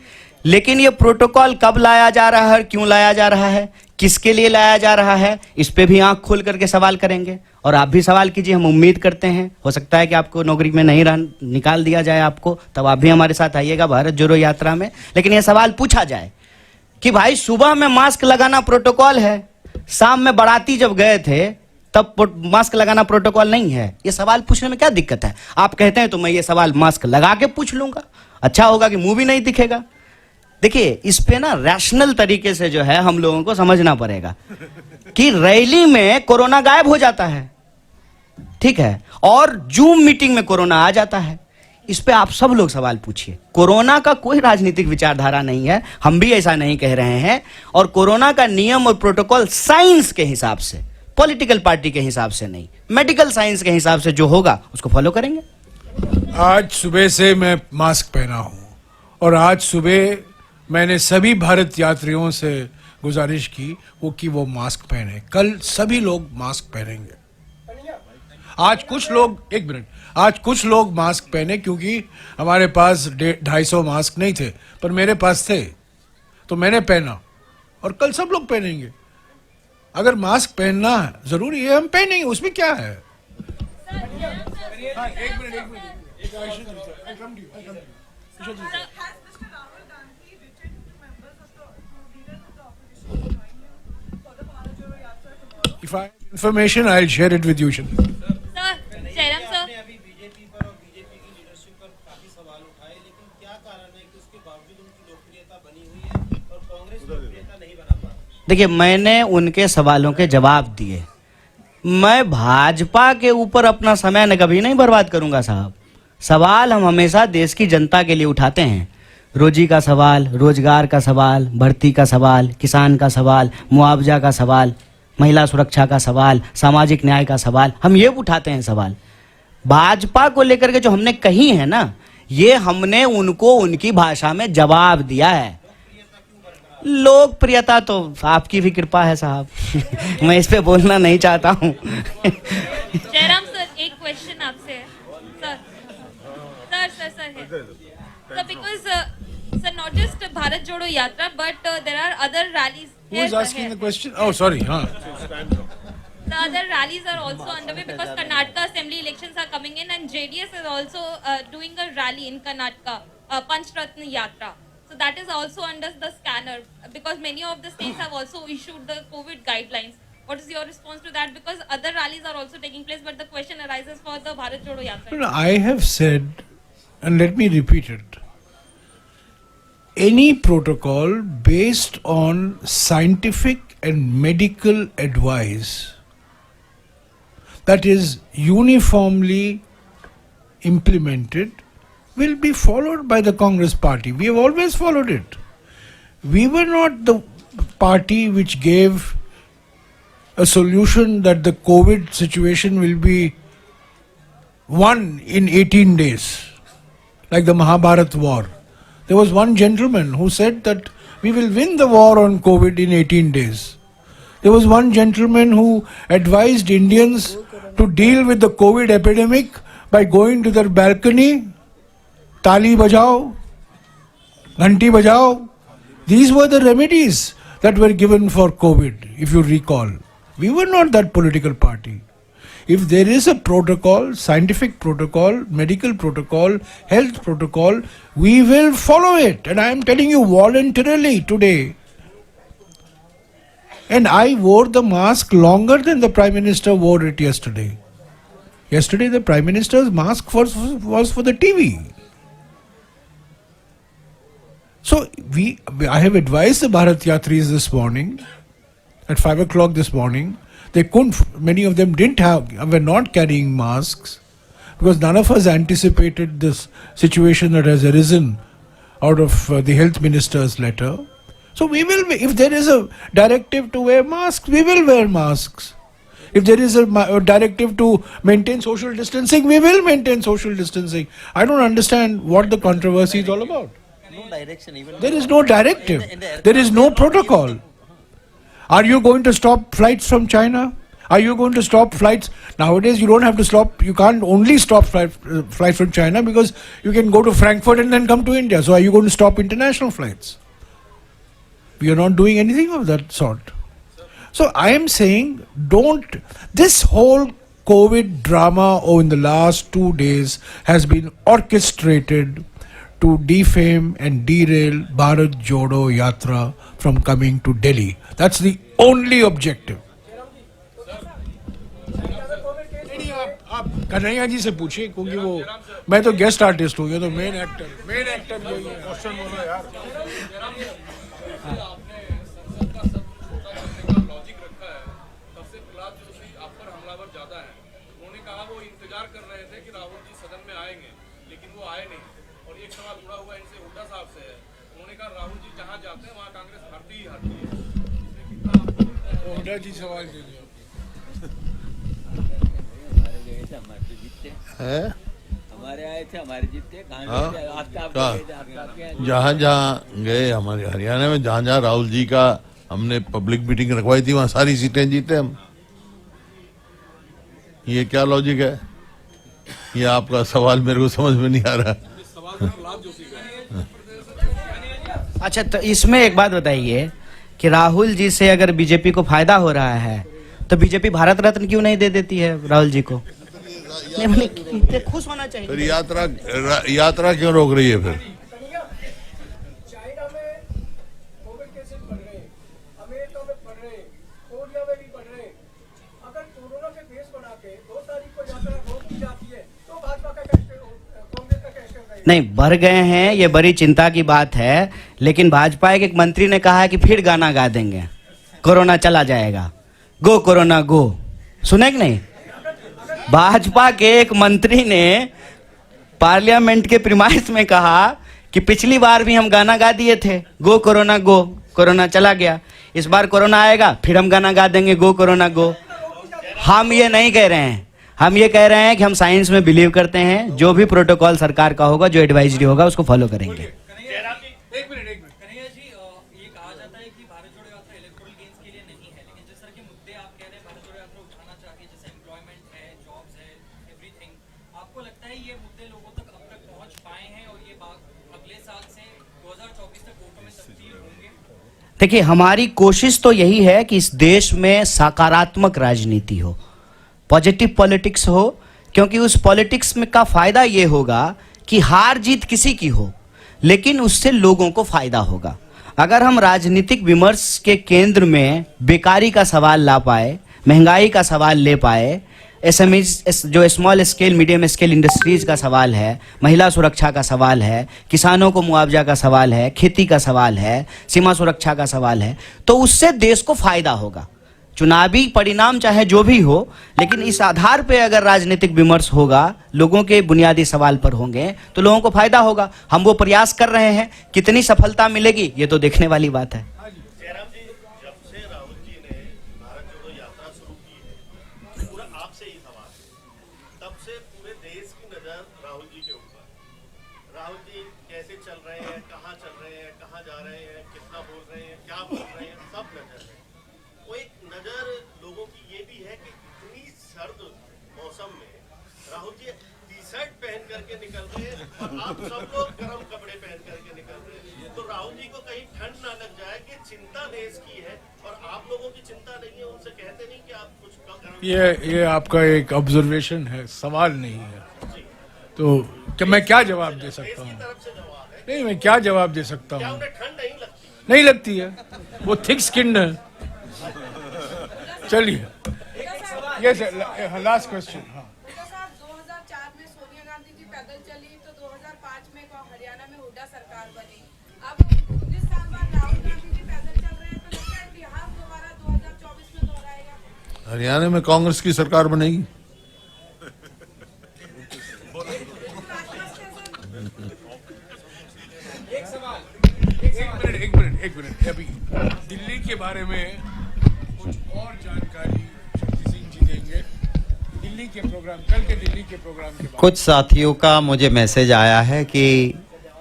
लेकिन ये प्रोटोकॉल कब लाया जा रहा है, क्यों लाया जा रहा है, किसके लिए लाया जा रहा है, इस पे भी आंख खोल करके सवाल करेंगे। और आप भी सवाल कीजिए, हम उम्मीद करते हैं। हो सकता है कि आपको नौकरी में नहीं निकाल दिया जाए आपको, तब आप भी हमारे साथ आइएगा भारत जोड़ो यात्रा में। लेकिन यह सवाल पूछा जाए कि भाई सुबह में मास्क लगाना प्रोटोकॉल है, शाम में बाराती जब गए थे तब मास्क लगाना प्रोटोकॉल नहीं है। ये सवाल पूछने में क्या दिक्कत है? आप कहते हैं तो मैं ये सवाल मास्क लगा के पूछ लूंगा, अच्छा होगा कि मुंह भी नहीं दिखेगा। देखिए, इस पे ना रैशनल तरीके से जो है हम लोगों को समझना पड़ेगा कि रैली में कोरोना गायब हो जाता है, ठीक है, और जूम मीटिंग में कोरोना आ जाता है। इस पे आप सब लोग सवाल पूछिए। कोरोना का कोई राजनीतिक विचारधारा नहीं है, हम भी ऐसा नहीं कह रहे हैं। और कोरोना का नियम और प्रोटोकॉल साइंस के हिसाब से, पॉलिटिकल पार्टी के हिसाब से नहीं, मेडिकल साइंस के हिसाब से जो होगा उसको फॉलो करेंगे।
आज सुबह से मैं मास्क पहना हूं और आज सुबह मैंने सभी भारत यात्रियों से गुजारिश की वो मास्क पहने। कल सभी लोग मास्क पहनेंगे। आज कुछ लोग, एक मिनट, आज कुछ लोग मास्क पहने क्योंकि हमारे पास 250 मास्क नहीं थे, पर मेरे पास थे तो मैंने पहना, और कल सब लोग पहनेंगे। अगर मास्क पहनना जरूरी है हम पहनेंगे, उसमें क्या है। If I have information, I'll share it with you.
Sir, Jairam sir,
अभी बीजेपी पर और बीजेपी की लीडरशिप पर काफी सवाल उठाए, लेकिन क्या कारण है कि उसके बावजूद उनकी लोकप्रियता बनी हुई है और कांग्रेस लोकप्रियता नहीं बना पा रही?
देखिए, मैंने उनके सवालों के जवाब दिए। मैं भाजपा के ऊपर अपना समय न कभी नहीं बर्बाद करूंगा साहब। सवाल हम हमेशा देश की जनता के लिए उठाते हैं। रोजी का सवाल, रोजगार का सवाल, भर्ती का सवाल, किसान का सवाल, मुआवजा का सवाल, महिला सुरक्षा का सवाल, सामाजिक न्याय का सवाल, हम ये उठाते हैं सवाल। भाजपा को लेकर के जो हमने कही है ना, ये हमने उनको उनकी भाषा में जवाब दिया है। लोकप्रियता तो आपकी भी कृपा है साहब। मैं इस पे बोलना नहीं चाहता हूँ।
जयराम सर, एक क्वेश्चन आपसे है सर है sir, because sir, not just Bharat Jodo Yatra but there are other rallies.
Who is asking the question? Oh, sorry. Huh.
The other rallies are also underway because Karnataka assembly elections are coming in, and JDS is also doing a rally in Karnataka, Panch Ratna Yatra. So that is also under the scanner because many of the states have also issued the COVID guidelines. What is your response to that? Because other rallies are also taking place, but the question arises for the Bharat Jodo Yatra.
No, I have said, and let me repeat it. Any protocol based on scientific and medical advice that is uniformly implemented will be followed by the Congress party. We have always followed it. We were not the party which gave a solution that the COVID situation will be won in 18 days, like the Mahabharat war. There was one gentleman who said that we will win the war on COVID in 18 days. There was one gentleman who advised Indians to deal with the COVID epidemic by going to their balcony, tali bajao, ghanti bajao. These were the remedies that were given for COVID, if you recall. We were not that political party. If there is a protocol, scientific protocol, medical protocol, health protocol, we will follow it. And I am telling you voluntarily today. And I wore the mask longer than the Prime Minister wore it yesterday. Yesterday the Prime Minister's mask was for the TV. So I have advised the Bharat Yatris this morning, at 5 o'clock this morning. They couldn't, many of them were not carrying masks because none of us anticipated this situation that has arisen out of the health minister's letter. So we will, if there is a directive to wear masks, we will wear masks. If there is a directive to maintain social distancing, we will maintain social distancing. I don't understand what the controversy is all about.
No direction, even
There is no directive. There is no protocol. Are you going to stop flights from China? Are you going to stop flights? Nowadays, you don't have to stop. You can't only stop flights from China because you can go to Frankfurt and then come to India. So are you going to stop international flights? We are not doing anything of that sort. So I am saying, this whole COVID drama in the last 2 days has been orchestrated to defame and derail Bharat Jodo Yatra from coming to Delhi. That's the only objective. आप कन्हैया जी से पूछिए क्योंकि वो मैं तो गेस्ट आर्टिस्ट हूँ, ये तो मेन एक्टर यही है। क्वेश्चन बोलो यार। जी सवाल कीजिए।
जहाँ जहाँ गए हमारे हरियाणा में, जहाँ जहाँ राहुल जी का हमने पब्लिक मीटिंग रखवाई थी, वहाँ सारी सीटें जीते हम। ये क्या लॉजिक है? ये आपका सवाल मेरे को समझ में नहीं आ रहा।
अच्छा, तो इसमें एक बात बताइए कि राहुल जी से अगर बीजेपी को फायदा हो रहा है तो बीजेपी भारत रत्न क्यों नहीं दे देती है राहुल जी को? नहीं, खुश होना चाहिए।
फिर यात्रा क्यों रोक रही है? फिर
चाइना में कोविड केसेस बढ़ रहे हैं, अमेरिका में बढ़ रहे हैं, कोरिया में भी बढ़ रहे हैं। अगर कोरोना के केस बना के 2 तारीख को यात्रा रोक दी जाती है तो भाजपा का कैसे, कांग्रेस का कैसे रहेगा?
नहीं, बढ़ गए हैं, ये बड़ी चिंता की बात है, लेकिन भाजपा के एक मंत्री ने कहा है कि फिर गाना गा देंगे, कोरोना चला जाएगा, गो कोरोना गो। सुने कि नहीं? भाजपा के एक मंत्री ने पार्लियामेंट के प्रीमाइस में कहा कि पिछली बार भी हम गाना गा दिए थे, गो कोरोना गो, कोरोना चला गया, इस बार कोरोना आएगा फिर हम गाना गा देंगे, गो कोरोना गो। हम ये नहीं कह रहे हैं, हम ये कह रहे हैं कि हम साइंस में बिलीव करते हैं, जो भी प्रोटोकॉल सरकार का होगा, जो एडवाइजरी होगा, उसको फॉलो करेंगे।
एक मिनट
कन्हैया जी, ये कहा जाता है कि भारत जोड़ो यात्रा इलेक्टोरल गेन्स के लिए नहीं है, लेकिन जिस तरह के मुद्दे आप कह रहे हैं भारत जोड़ो यात्रा उठाना चाहती है, जैसे एम्प्लॉयमेंट है, जॉब्स है, एवरीथिंग, आपको लगता है ये मुद्दे लोगों तक अब तक पहुंच पाए हैं और ये बात अगले साल से 2024 तक वोटों में तब्दील होंगे?
देखिए, हमारी कोशिश तो यही है कि इस देश में सकारात्मक राजनीति हो, पॉजिटिव पॉलिटिक्स हो, क्योंकि उस पॉलिटिक्स में का फायदा ये होगा कि हार जीत किसी की हो, लेकिन उससे लोगों को फायदा होगा। अगर हम राजनीतिक विमर्श के केंद्र में बेकारी का सवाल ला पाए, महंगाई का सवाल ले पाए, एसएमईज जो small scale medium scale industries का सवाल है, महिला सुरक्षा का सवाल है, किसानों को मुआवजा का सवाल है, खेती का सवाल है, सीमा सुरक्षा का सवाल है, तो उससे देश को फायदा होगा। चुनावी परिणाम चाहे जो भी हो, लेकिन इस आधार पे अगर राजनीतिक विमर्श होगा, लोगों के बुनियादी सवाल पर होंगे, तो लोगों को फायदा होगा। हम वो प्रयास कर रहे हैं, कितनी सफलता मिलेगी ये तो देखने वाली बात है।
जयराम जी, जब से राहुल जी ने भारत जोड़ो यात्रा शुरू की है, पूरा आपसे ही सवाल है, तब से पूरे देश की नजर राहुल जी के ऊपर। राहुल जी कैसे चल रहे हैं, कहाँ चल रहे हैं, कहाँ जा रहे हैं, कितना बोल रहे हैं, क्या बोल रहे हैं, सब नजर है। वो एक नजर लोगों की ये भी है कि इतनी सर्द मौसम में राहुल जी टी शर्ट पहन करके निकल रहे हैं और आप सब लोग गर्म कपड़े पहन करके निकल रहे हैं। तो राहुल जी को कहीं ठंड ना लग जाए कि चिंता देश की है और आप लोगों की चिंता नहीं है, उनसे कहते नहीं कि आप कुछ
ये आपका एक ऑब्जर्वेशन है, सवाल नहीं है। तो क्या मैं क्या जवाब दे सकता हूँ? नहीं, मैं क्या जवाब दे सकता हूँ?
ठंड नहीं लगती?
नहीं लगती है, वो थिक स्किन है। चलिए, ये लास्ट क्वेश्चन। हाँ,
2004 में सोनिया गांधी जी पैदल चली, तो 2005 में हरियाणा में हुड्डा सरकार बनी। अब 19 साल बाद राहुल गांधी जी पैदल चल रहे हैं, तो लगता है बिहार दोबारा 2024 में दोहराएगा?
हरियाणा में कांग्रेस की सरकार बनेगी।
एक मिनट अभी दिल्ली के बारे में कुछ और जानकारी शक्ति सिंह जी देंगे। दिल्ली के प्रोग्राम, कल के दिल्ली के प्रोग्राम के बारे में
कुछ साथियों का मुझे मैसेज आया है कि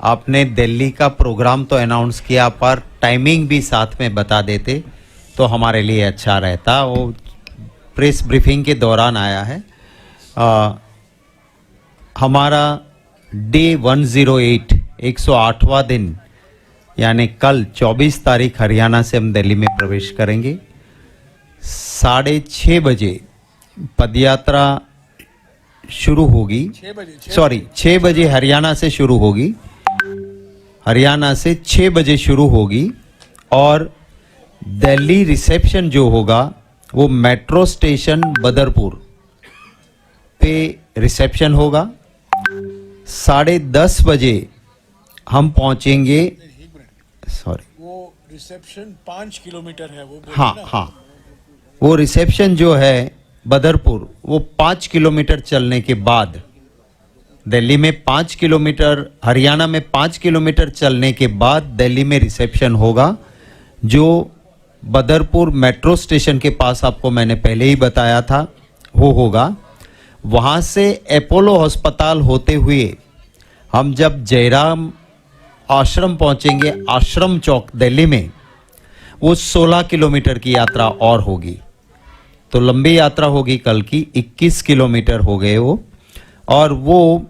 आपने दिल्ली का प्रोग्राम तो अनाउंस किया, पर टाइमिंग भी साथ में बता देते तो हमारे लिए अच्छा रहता। वो प्रेस ब्रीफिंग के दौरान आया है। हमारा डे 108 108वां दिन, यानी कल 24 तारीख हरियाणा से हम दिल्ली में प्रवेश करेंगे। 6:30 बजे पदयात्रा शुरू होगी। 6 बजे हरियाणा से शुरू होगी। हरियाणा से 6 बजे शुरू होगी और दिल्ली रिसेप्शन जो होगा वो मेट्रो स्टेशन बदरपुर पे रिसेप्शन होगा। 10:30 बजे हम पहुंचेंगे। सॉरी,
वो रिसेप्शन 5 किलोमीटर है, वो
हाँ हाँ, वो रिसेप्शन जो है बदरपुर, वो 5 किलोमीटर चलने के बाद दिल्ली में 5 किलोमीटर, हरियाणा में 5 किलोमीटर चलने के बाद दिल्ली में रिसेप्शन होगा, जो बदरपुर मेट्रो स्टेशन के पास आपको मैंने पहले ही बताया था वो होगा। वहां से अपोलो अस्पताल होते हुए हम जब जयराम आश्रम पहुंचेंगे, आश्रम चौक दिल्ली में, वो 16 किलोमीटर की यात्रा और होगी। तो लंबी यात्रा होगी कल की, 21 किलोमीटर हो गए वो। और वो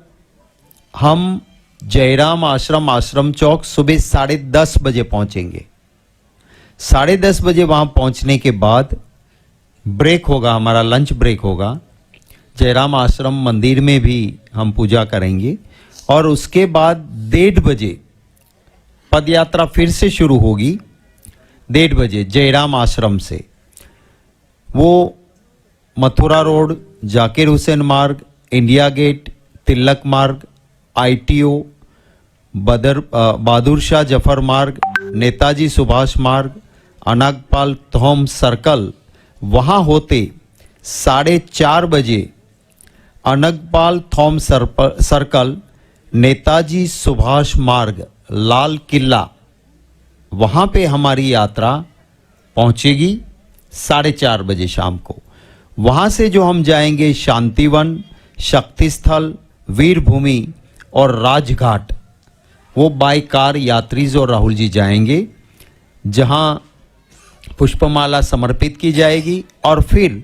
हम जयराम आश्रम, आश्रम चौक सुबह 10:30 बजे पहुंचेंगे। 10:30 बजे वहां पहुंचने के बाद ब्रेक होगा, हमारा लंच ब्रेक होगा। जयराम आश्रम मंदिर में भी हम पूजा करेंगे और उसके बाद 1:30 बजे पद यात्रा फिर से शुरू होगी। 1:30 बजे जयराम आश्रम से वो मथुरा रोड, जाकिर हुसैन मार्ग, इंडिया गेट, तिलक मार्ग, ITO, बहादुर शाह जफर मार्ग, नेताजी सुभाष मार्ग, अनागपाल थॉम सर्कल, वहां होते 4:30 बजे अनगपाल थॉम सर्कल, नेताजी सुभाष मार्ग, लाल किला, वहां पे हमारी यात्रा पहुंचेगी 4:30 बजे शाम को। वहां से जो हम जाएंगे शांतिवन, शक्ति स्थल, वीर भूमि और राजघाट, वो बाय कार यात्रीज और राहुल जी जाएंगे, जहां पुष्पमाला समर्पित की जाएगी और फिर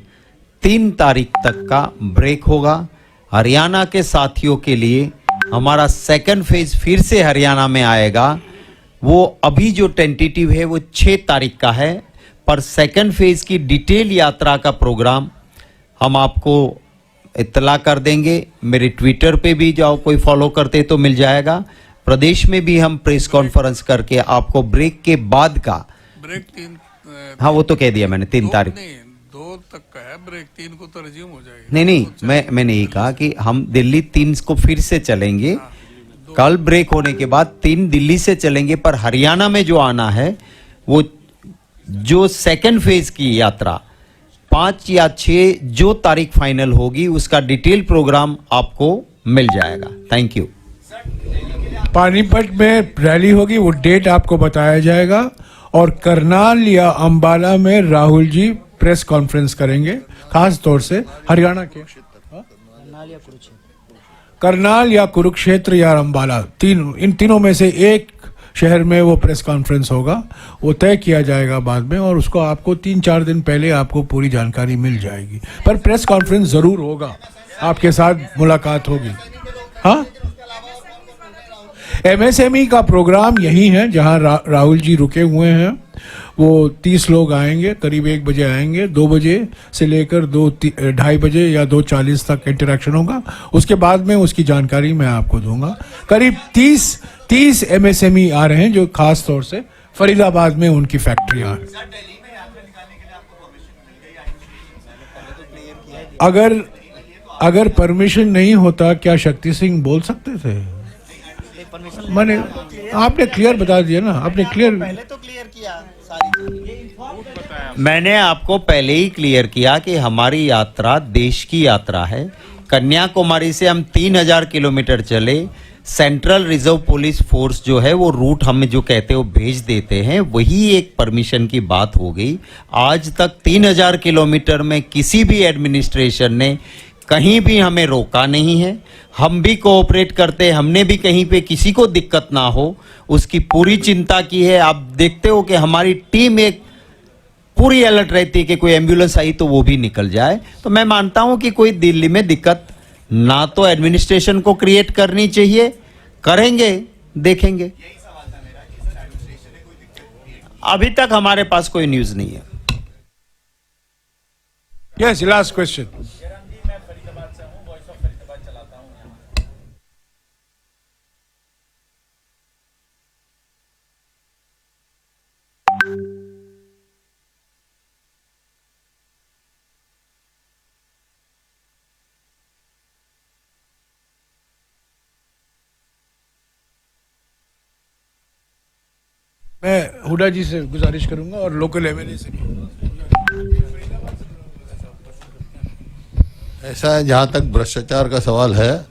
3 तारीख तक का ब्रेक होगा। हरियाणा के साथियों के लिए हमारा सेकंड फेज फिर से हरियाणा में आएगा। वो अभी जो टेंटेटिव है वो 6 तारीख का है, पर सेकंड फेज की डिटेल यात्रा का प्रोग्राम हम आपको इत्तला कर देंगे। मेरे ट्विटर पे भी जाओ, कोई फॉलो करते तो मिल जाएगा। प्रदेश में भी हम प्रेस कॉन्फ्रेंस करके आपको ब्रेक के बाद का
ब्रेक 3,
हाँ वो तो कह दिया मैंने 3 तारीख,
2 तक का है ब्रेक, 3 को तो रिज्यूम हो जाएगा।
नहीं मैंने यही कहा कि हम दिल्ली 3 को फिर से चलेंगे। कल ब्रेक होने के बाद 3 दिल्ली से चलेंगे, पर हरियाणा में जो आना है वो जो सेकंड फेज की यात्रा 5 या 6 जो तारीख फाइनल होगी उसका डिटेल प्रोग्राम आपको मिल जाएगा। Thank you.
पानीपत में रैली होगी, वो डेट आपको बताया जाएगा। और करनाल या अंबाला में राहुल जी प्रेस कॉन्फ्रेंस करेंगे, खास तौर से हरियाणा के करनाल या कुरुक्षेत्र या अंबाला, इन तीनों में से एक शहर में वो प्रेस कॉन्फ्रेंस होगा। वो तय किया जाएगा बाद में, और उसको आपको 3-4 दिन पहले आपको पूरी जानकारी मिल जाएगी। पर प्रेस कॉन्फ्रेंस जरूर होगा, आपके साथ मुलाकात होगी। हाँ, MSME का प्रोग्राम यही है जहां राहुल जी रुके हुए हैं। वो 30 लोग आएंगे, करीब 1 बजे आएंगे। 2 बजे से लेकर 2-2:30 बजे या 2:40 तक इंटरेक्शन होगा। उसके बाद में उसकी जानकारी मैं आपको दूंगा। करीब 30 MSME आ रहे हैं, जो खास तौर से फरीदाबाद में उनकी फैक्ट्रियां हैं। अगर परमिशन नहीं होता, क्या शक्ति सिंह बोल सकते थे? मैंने आपने क्लियर बता दिया ना, आपने क्लियर
पहले तो क्लियर किया सारी। मैंने आपको पहले ही क्लियर किया कि हमारी यात्रा देश की यात्रा है। कन्याकुमारी से हम 3000 किलोमीटर चले। सेंट्रल रिजर्व पुलिस फोर्स जो है वो रूट हमें जो कहते हैं वो भेज देते हैं, वही एक परमिशन की बात हो गई। आज तक 3000 किलोमीटर में किसी भी एडमिनिस्ट्रेशन ने कहीं भी हमें रोका नहीं है। हम भी कोऑपरेट करते हैं, हमने भी कहीं पे किसी को दिक्कत ना हो उसकी पूरी चिंता की है। आप देखते हो कि हमारी टीम एक पूरी अलर्ट रहती है कि कोई एम्बुलेंस आई तो वो भी निकल जाए। तो मैं मानता हूं कि कोई दिल्ली में दिक्कत ना तो एडमिनिस्ट्रेशन को क्रिएट करनी चाहिए, करेंगे, देखेंगे। अभी तक हमारे पास कोई न्यूज नहीं है।
Yes, last question. मैं हुडा जी से गुजारिश करूंगा और लोकल एमएलए से भी।
ऐसा है, जहां तक भ्रष्टाचार का सवाल है,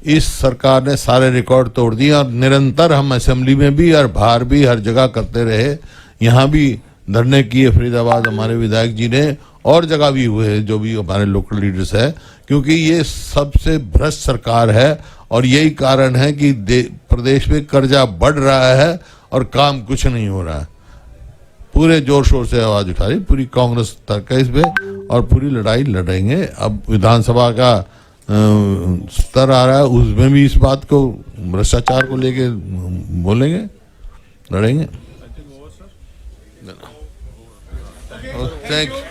इस सरकार ने सारे रिकॉर्ड तोड़ दिए और निरंतर हम असेंबली में भी और बाहर भी हर जगह करते रहे। यहाँ भी धरने किए फरीदाबाद हमारे विधायक जी ने, और जगह भी हुए हैं, जो भी हमारे लोकल लीडर्स है, क्योंकि ये सबसे भ्रष्ट सरकार है और यही कारण है कि प्रदेश में कर्जा बढ़ रहा है और काम कुछ नहीं हो रहा है। पूरे जोर शोर से आवाज उठा रही पूरी कांग्रेस तक इस पे और पूरी लड़ाई लड़ेंगे। अब विधानसभा का स्तर आ रहा है, उसमें भी इस बात को भ्रष्टाचार को लेके बोलेंगे, लड़ेंगे। Thank you.